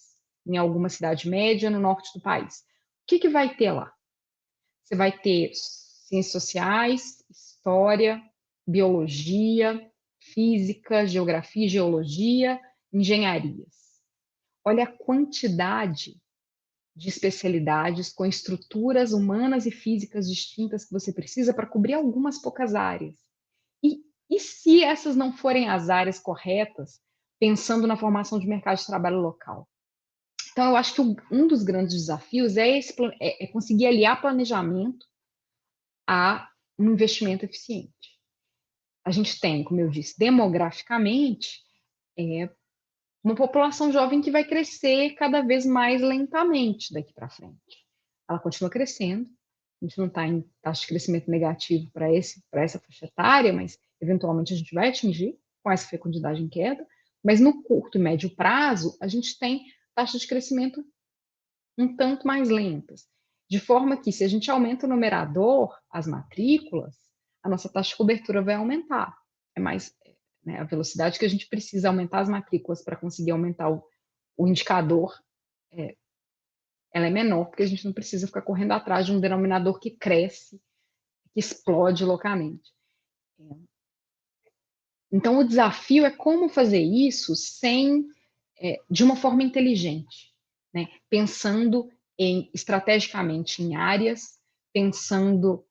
em alguma cidade média no norte do país, o que vai ter lá? Você vai ter ciências sociais, história, biologia, física, geografia, geologia, engenharias. Olha a quantidade de especialidades com estruturas humanas e físicas distintas que você precisa para cobrir algumas poucas áreas. E se essas não forem as áreas corretas, pensando na formação de mercado de trabalho local? Então, eu acho que um dos grandes desafios é conseguir aliar planejamento a um investimento eficiente. A gente tem, como eu disse, demograficamente, uma população jovem que vai crescer cada vez mais lentamente daqui para frente. Ela continua crescendo, a gente não está em taxa de crescimento negativo para essa faixa etária, mas eventualmente a gente vai atingir com essa fecundidade em queda, mas no curto e médio prazo, a gente tem taxas de crescimento um tanto mais lentas, de forma que se a gente aumenta o numerador, as matrículas, a nossa taxa de cobertura vai aumentar. É mais a velocidade que a gente precisa aumentar as matrículas para conseguir aumentar o indicador, ela é menor, porque a gente não precisa ficar correndo atrás de um denominador que cresce, que explode loucamente. Então, o desafio é como fazer isso de uma forma inteligente, né? Pensando estrategicamente em áreas, pensando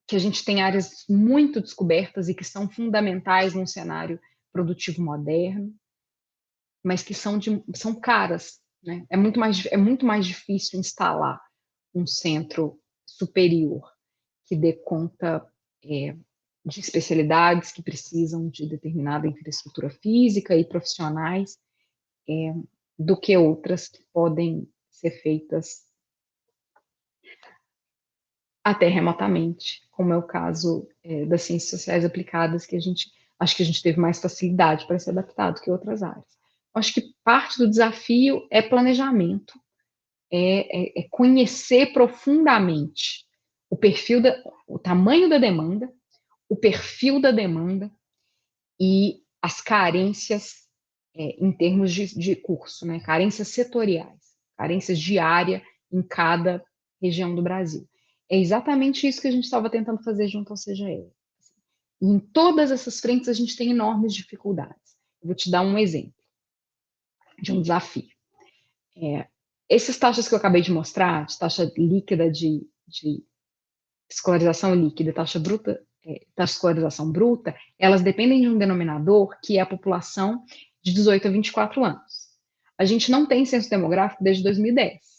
que a gente tem áreas muito descobertas e que são fundamentais num cenário produtivo moderno, mas que são caras, né? É muito mais difícil instalar um centro superior que dê conta de especialidades que precisam de determinada infraestrutura física e profissionais, do que outras que podem ser feitas até remotamente, como é o caso das ciências sociais aplicadas, que acho que a gente teve mais facilidade para se adaptar do que outras áreas. Acho que parte do desafio é planejamento, é conhecer profundamente o tamanho da demanda, o perfil da demanda e as carências em termos de curso, né? Carências setoriais, carências de área em cada região do Brasil. É exatamente isso que a gente estava tentando fazer junto ao CGE. E em todas essas frentes a gente tem enormes dificuldades. Eu vou te dar um exemplo de um desafio. Essas taxas que eu acabei de mostrar, de taxa líquida de escolarização líquida, taxa bruta, taxa de escolarização bruta, elas dependem de um denominador que é a população de 18 a 24 anos. A gente não tem censo demográfico desde 2010.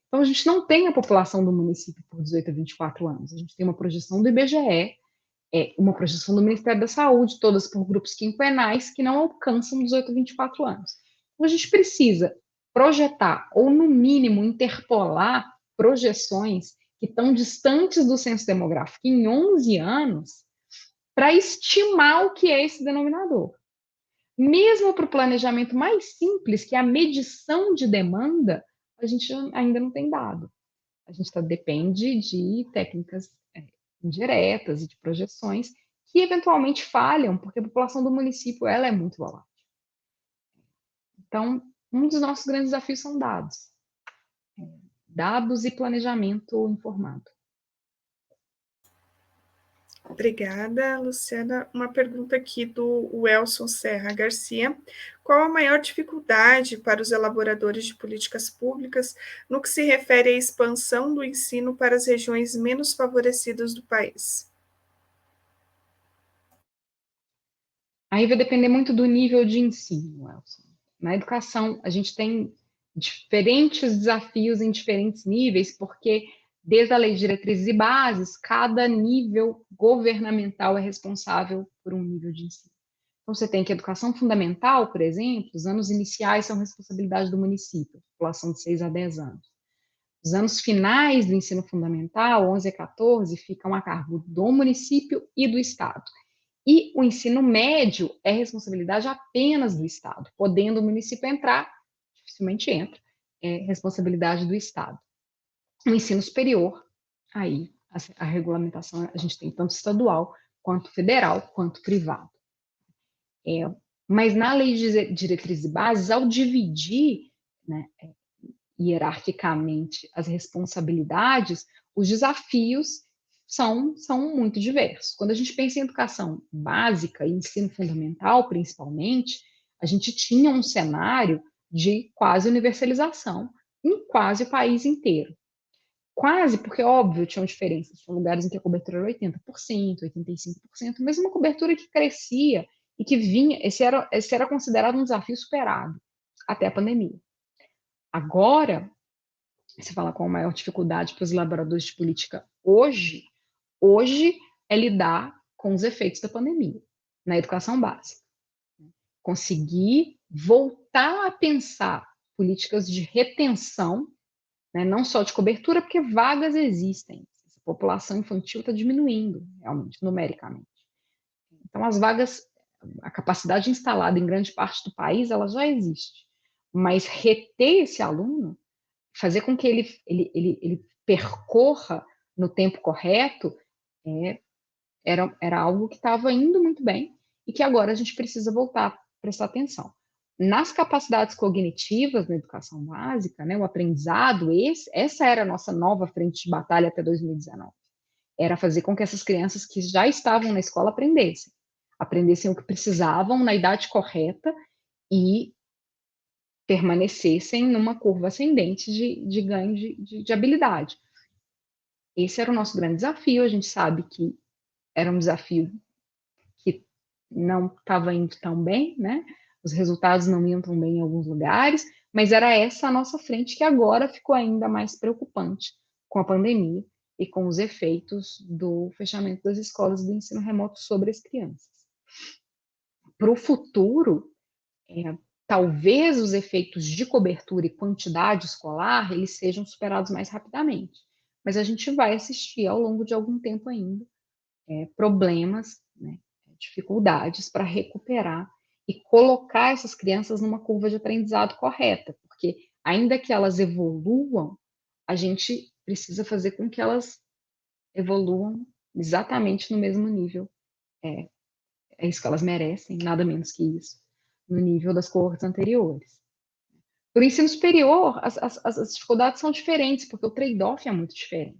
Então, a gente não tem a população do município por 18 a 24 anos. A gente tem uma projeção do IBGE, uma projeção do Ministério da Saúde, todas por grupos quinquenais que não alcançam 18 a 24 anos. Então, a gente precisa projetar, ou no mínimo interpolar projeções que estão distantes do censo demográfico em 11 anos, para estimar o que é esse denominador. Mesmo para o planejamento mais simples, que é a medição de demanda, a gente ainda não tem dado. A gente depende de técnicas indiretas e de projeções que eventualmente falham, porque a população do município ela é muito volátil. Então, um dos nossos grandes desafios são dados. Dados e planejamento informado. Obrigada, Luciana. Uma pergunta aqui do Welson Serra Garcia. Qual a maior dificuldade para os elaboradores de políticas públicas no que se refere à expansão do ensino para as regiões menos favorecidas do país? Aí vai depender muito do nível de ensino, Elson. Na educação, a gente tem diferentes desafios em diferentes níveis, porque desde a lei de diretrizes e bases, cada nível governamental é responsável por um nível de ensino. Então, você tem que educação fundamental, por exemplo, os anos iniciais são responsabilidade do município, população de 6 a 10 anos. Os anos finais do ensino fundamental, 11 a 14, ficam a cargo do município e do Estado. E o ensino médio é responsabilidade apenas do Estado, podendo o município entrar, dificilmente entra, é responsabilidade do Estado. O ensino superior, aí a regulamentação a gente tem tanto estadual, quanto federal, quanto privado. Mas na lei de diretrizes e bases, ao dividir, né, hierarquicamente as responsabilidades, os desafios são muito diversos. Quando a gente pensa em educação básica e ensino fundamental, principalmente, a gente tinha um cenário de quase universalização em quase o país inteiro. Quase, porque, óbvio, tinham diferenças. Tinha lugares em que a cobertura era 80%, 85%, mas uma cobertura que crescia e que vinha. Esse era considerado um desafio superado até a pandemia. Agora, você fala qual a maior dificuldade para os elaboradores de política hoje é lidar com os efeitos da pandemia na educação básica. Conseguir voltar a pensar políticas de retenção, né, não só de cobertura, porque vagas existem. A população infantil está diminuindo, realmente, numericamente. Então, as vagas, a capacidade instalada em grande parte do país, ela já existe. Mas reter esse aluno, fazer com que ele percorra no tempo correto, era algo que estava indo muito bem e que agora a gente precisa voltar a prestar atenção. Nas capacidades cognitivas na educação básica, né, o aprendizado, essa era a nossa nova frente de batalha até 2019. Era fazer com que essas crianças que já estavam na escola aprendessem o que precisavam na idade correta e permanecessem numa curva ascendente de ganho de habilidade. Esse era o nosso grande desafio. A gente sabe que era um desafio que não estava indo tão bem, né? Os resultados não iam tão bem em alguns lugares, mas era essa a nossa frente que agora ficou ainda mais preocupante com a pandemia e com os efeitos do fechamento das escolas do ensino remoto sobre as crianças. Para o futuro, talvez os efeitos de cobertura e quantidade escolar eles sejam superados mais rapidamente, mas a gente vai assistir ao longo de algum tempo ainda problemas, né, dificuldades para recuperar e colocar essas crianças numa curva de aprendizado correta, porque ainda que elas evoluam, a gente precisa fazer com que elas evoluam exatamente no mesmo nível. É isso que elas merecem, nada menos que isso, no nível das cohortes anteriores. Para o ensino superior, as dificuldades são diferentes, porque o trade-off é muito diferente.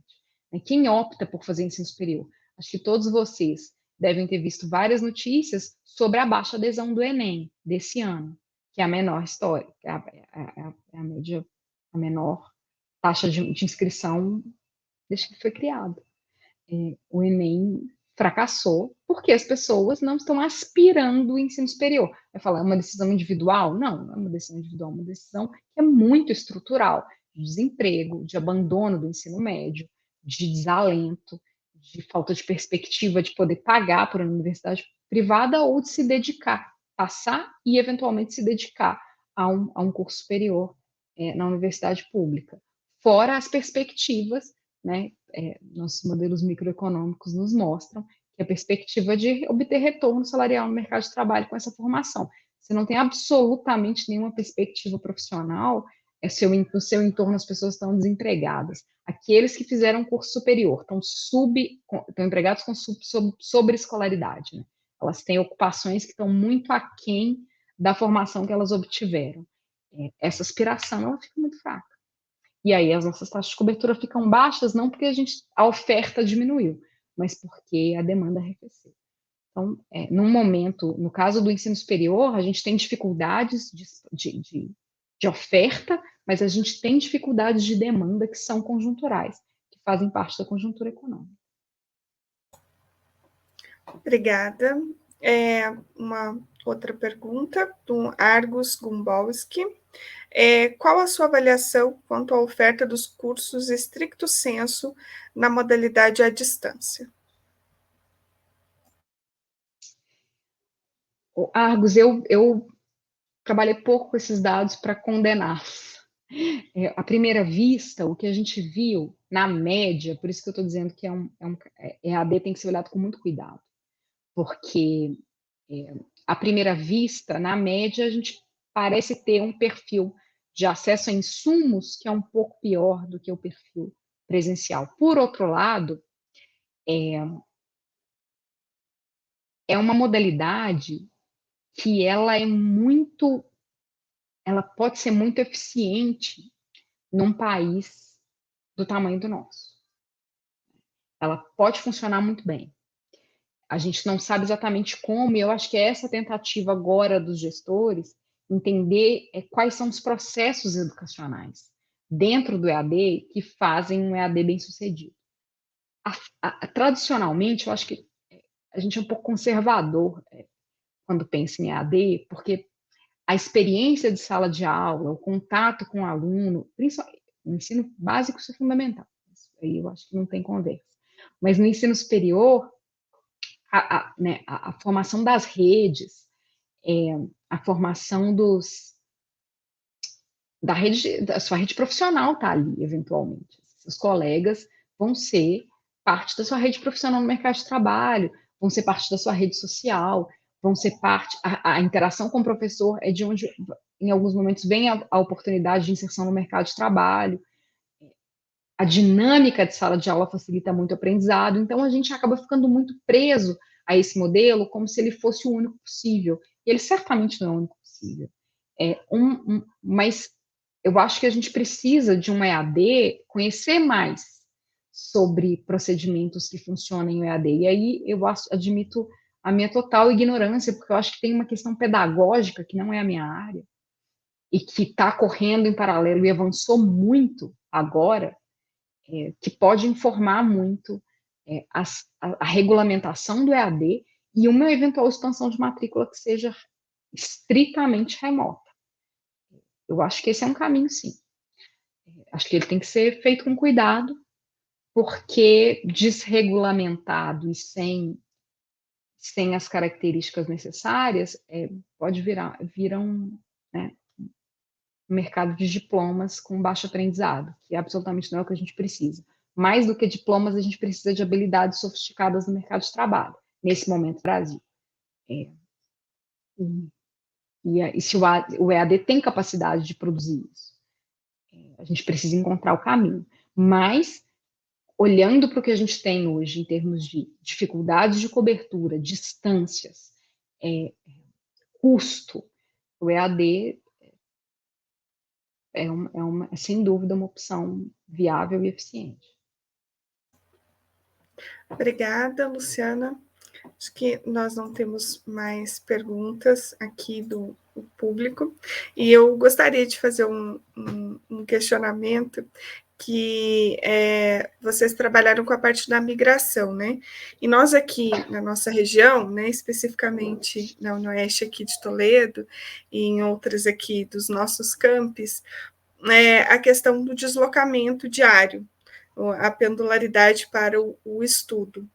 Quem opta por fazer ensino superior? Acho que todos vocês devem ter visto várias notícias sobre a baixa adesão do Enem desse ano, que é a menor história, que é a média, a menor taxa de inscrição desde que foi criado. O Enem fracassou porque as pessoas não estão aspirando o ensino superior. Vai falar, é uma decisão individual? Não, não é uma decisão individual, é uma decisão que é muito estrutural, de desemprego, de abandono do ensino médio, de desalento, de falta de perspectiva de poder pagar por uma universidade privada ou de se dedicar, passar e eventualmente se dedicar a um curso superior na universidade pública. Fora as perspectivas, né, nossos modelos microeconômicos nos mostram que a perspectiva de obter retorno salarial no mercado de trabalho com essa formação. Você não tem absolutamente nenhuma perspectiva profissional, no seu entorno as pessoas estão desempregadas. Aqueles que fizeram curso superior estão empregados com sobreescolaridade. Né? Elas têm ocupações que estão muito aquém da formação que elas obtiveram. essa aspiração ela fica muito fraca. E aí as nossas taxas de cobertura ficam baixas, não porque a oferta diminuiu, mas porque a demanda arrefeceu. Então, num momento, no caso do ensino superior, a gente tem dificuldades de oferta, mas a gente tem dificuldades de demanda que são conjunturais, que fazem parte da conjuntura econômica. Obrigada. Uma outra pergunta, do Argus Gumbolski. Qual a sua avaliação quanto à oferta dos cursos estricto sensu na modalidade à distância? Argus, eu trabalhei pouco com esses dados para condenar. À primeira vista, o que a gente viu, na média, por isso que eu estou dizendo que EAD tem que ser olhado com muito cuidado, porque à primeira vista, na média, a gente parece ter um perfil de acesso a insumos que é um pouco pior do que o perfil presencial. Por outro lado, é uma modalidade que ela pode ser muito eficiente num país do tamanho do nosso. Ela pode funcionar muito bem. A gente não sabe exatamente como, e eu acho que é essa tentativa agora dos gestores entender quais são os processos educacionais dentro do EAD que fazem um EAD bem sucedido. Tradicionalmente, eu acho que a gente é um pouco conservador quando pensa em EAD, porque a experiência de sala de aula, o contato com o aluno, principalmente no ensino básico, isso é fundamental. Isso aí eu acho que não tem conversa. Mas no ensino superior, né, a formação das redes, a formação da sua rede profissional está ali, eventualmente. Seus colegas vão ser parte da sua rede profissional no mercado de trabalho, vão ser parte da sua rede social, vão ser parte. A interação com o professor é de onde, em alguns momentos, vem a oportunidade de inserção no mercado de trabalho. A dinâmica de sala de aula facilita muito o aprendizado, então a gente acaba ficando muito preso a esse modelo como se ele fosse o único possível. E ele certamente não é o único possível. Mas eu acho que a gente precisa de um EAD conhecer mais sobre procedimentos que funcionam em EAD. E aí eu admito a minha total ignorância, porque eu acho que tem uma questão pedagógica que não é a minha área e que está correndo em paralelo e avançou muito agora, que pode informar muito a regulamentação do EAD e uma eventual expansão de matrícula que seja estritamente remota. Eu acho que esse é um caminho, sim. Acho que ele tem que ser feito com cuidado, porque desregulamentado e sem as características necessárias, pode virar né, um mercado de diplomas com baixo aprendizado, que absolutamente não é o que a gente precisa. Mais do que diplomas, a gente precisa de habilidades sofisticadas no mercado de trabalho, nesse momento no Brasil. E se o EAD tem capacidade de produzir isso, a gente precisa encontrar o caminho. Mas, olhando para o que a gente tem hoje, em termos de dificuldades de cobertura, distâncias, custo, o EAD é sem dúvida uma opção viável e eficiente. Obrigada, Luciana. Acho que nós não temos mais perguntas aqui do público, e eu gostaria de fazer um questionamento que vocês trabalharam com a parte da migração, né? E nós aqui na nossa região, né, especificamente na Unoeste aqui de Toledo e em outras aqui dos nossos campos, a questão do deslocamento diário, a pendularidade para o estudo.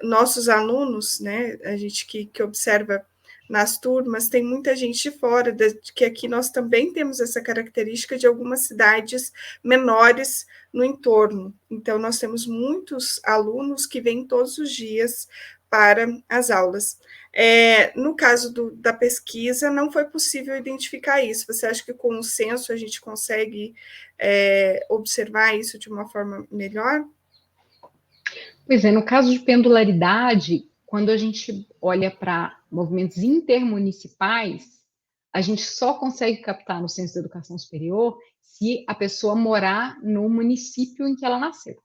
Nossos alunos, né, a gente que observa nas turmas, tem muita gente de fora, que aqui nós também temos essa característica de algumas cidades menores no entorno. Então, nós temos muitos alunos que vêm todos os dias para as aulas. No caso da pesquisa, não foi possível identificar isso. Você acha que com o censo a gente consegue observar isso de uma forma melhor? Pois é, no caso de pendularidade, quando a gente olha para movimentos intermunicipais, a gente só consegue captar no Censo da Educação Superior se a pessoa morar no município em que ela nasceu.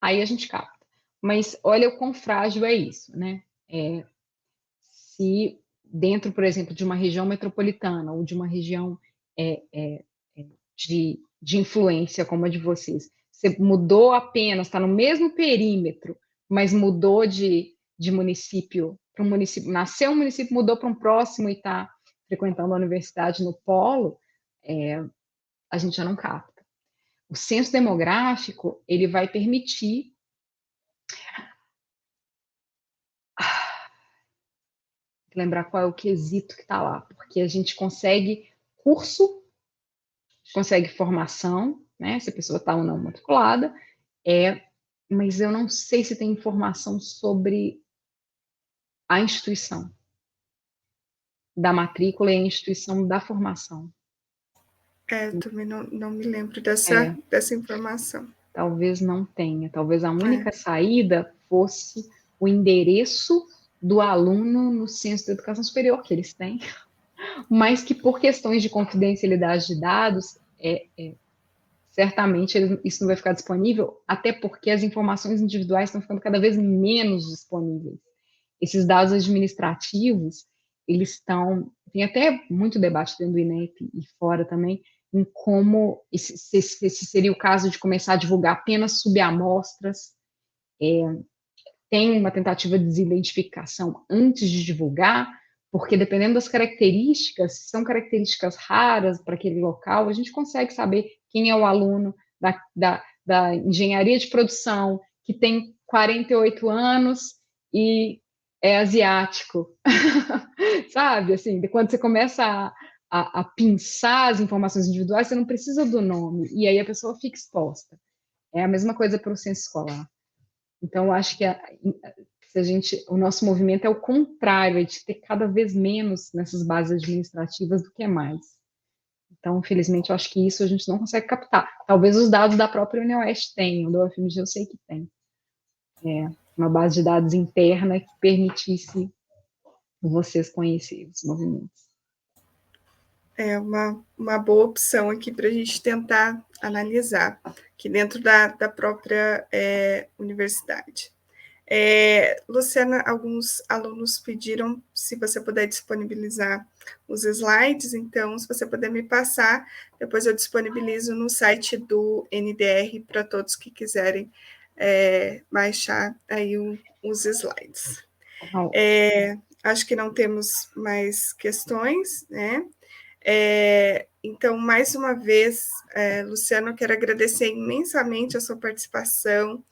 Aí a gente capta. Mas olha o quão frágil é isso, né? Se dentro, por exemplo, de uma região metropolitana ou de uma região de influência como a de vocês, você mudou apenas, está no mesmo perímetro, mas mudou de município para um município, nasceu um município, mudou para um próximo e está frequentando a universidade no polo, a gente já não capta. O censo demográfico, ele vai permitir lembrar qual é o quesito que está lá, porque a gente consegue curso, consegue formação, né, se a pessoa está ou não matriculada, mas eu não sei se tem informação sobre a instituição da matrícula e a instituição da formação. Também não me lembro dessa informação. Talvez não tenha, talvez a única saída fosse o endereço do aluno no Censo da Educação Superior, que eles têm, mas que por questões de confidencialidade de dados, certamente isso não vai ficar disponível, até porque as informações individuais estão ficando cada vez menos disponíveis. Esses dados administrativos, eles estão... Tem até muito debate dentro do INEP e fora também, em como esse seria o caso de começar a divulgar apenas subamostras. Tem uma tentativa de desidentificação antes de divulgar, porque dependendo das características, se são características raras para aquele local, a gente consegue saber quem é o aluno da engenharia de produção, que tem 48 anos e é asiático. Sabe, assim, quando você começa a pensar as informações individuais, você não precisa do nome, e aí a pessoa fica exposta. É a mesma coisa para o censo escolar. Então, eu acho que o nosso movimento é o contrário, é de ter cada vez menos nessas bases administrativas do que mais. Então, infelizmente, eu acho que isso a gente não consegue captar. Talvez os dados da própria UniOeste tenham, do UFMG eu sei que tem. Uma base de dados interna que permitisse vocês conhecerem os movimentos. É uma boa opção aqui para a gente tentar analisar, aqui dentro da própria universidade. Luciana, alguns alunos pediram se você puder disponibilizar os slides, então, se você puder me passar, depois eu disponibilizo no site do NDR para todos que quiserem baixar aí os slides. Acho que não temos mais questões, né? Então, mais uma vez, Luciano, eu quero agradecer imensamente a sua participação,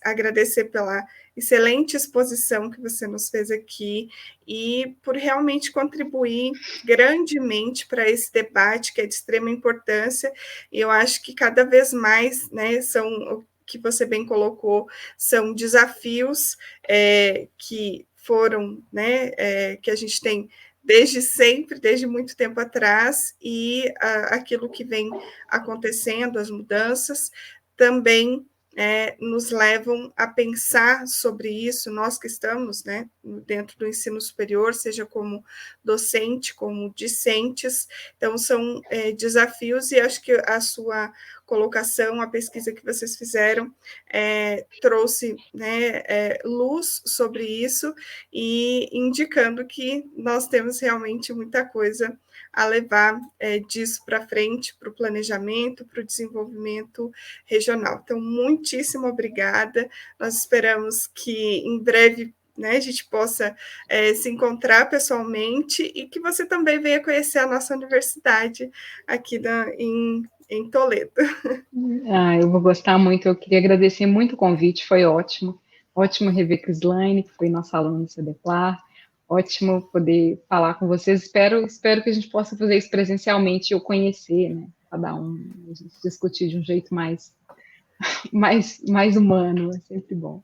agradecer pela excelente exposição que você nos fez aqui e por realmente contribuir grandemente para esse debate que é de extrema importância, e eu acho que cada vez mais, né, são o que você bem colocou, são desafios que foram, né, que a gente tem desde sempre, desde muito tempo atrás, e aquilo que vem acontecendo, as mudanças, também nos levam a pensar sobre isso, nós que estamos, né, dentro do ensino superior, seja como docente, como discentes, então são desafios, e acho que a sua colocação, a pesquisa que vocês fizeram, trouxe, né, luz sobre isso, e indicando que nós temos realmente muita coisa a levar disso para frente, para o planejamento, para o desenvolvimento regional. Então, muitíssimo obrigada. Nós esperamos que em breve, né, a gente possa se encontrar pessoalmente e que você também venha conhecer a nossa universidade aqui em Toledo. Eu vou gostar muito. Eu queria agradecer muito o convite, foi ótimo. Ótimo rever Crislaine, que foi nossa aluna do CEDEPLAR. Ótimo poder falar com vocês. Espero que a gente possa fazer isso presencialmente, eu conhecer, né? Cada um, a gente discutir de um jeito mais humano, é sempre bom.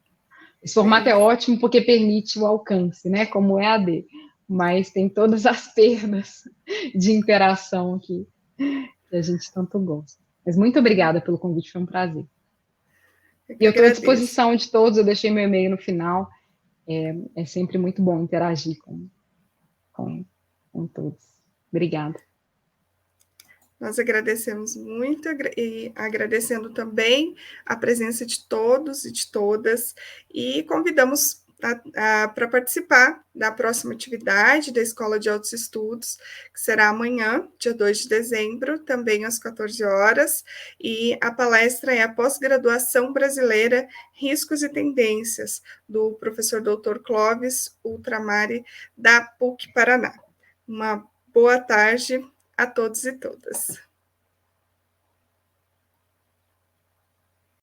Esse formato é ótimo porque permite o alcance, né? Como é EAD, mas tem todas as perdas de interação que a gente tanto gosta. Mas muito obrigada pelo convite, foi um prazer. E eu estou à disposição de todos, eu deixei meu e-mail no final. É sempre muito bom interagir com com todos. Obrigada. Nós agradecemos muito e agradecendo também a presença de todos e de todas e convidamos para participar da próxima atividade da Escola de Altos Estudos, que será amanhã, dia 2 de dezembro, também às 14 horas, e a palestra é a Pós-Graduação Brasileira, Riscos e Tendências, do professor Dr. Clóvis Ultramari, da PUC Paraná. Uma boa tarde a todos e todas.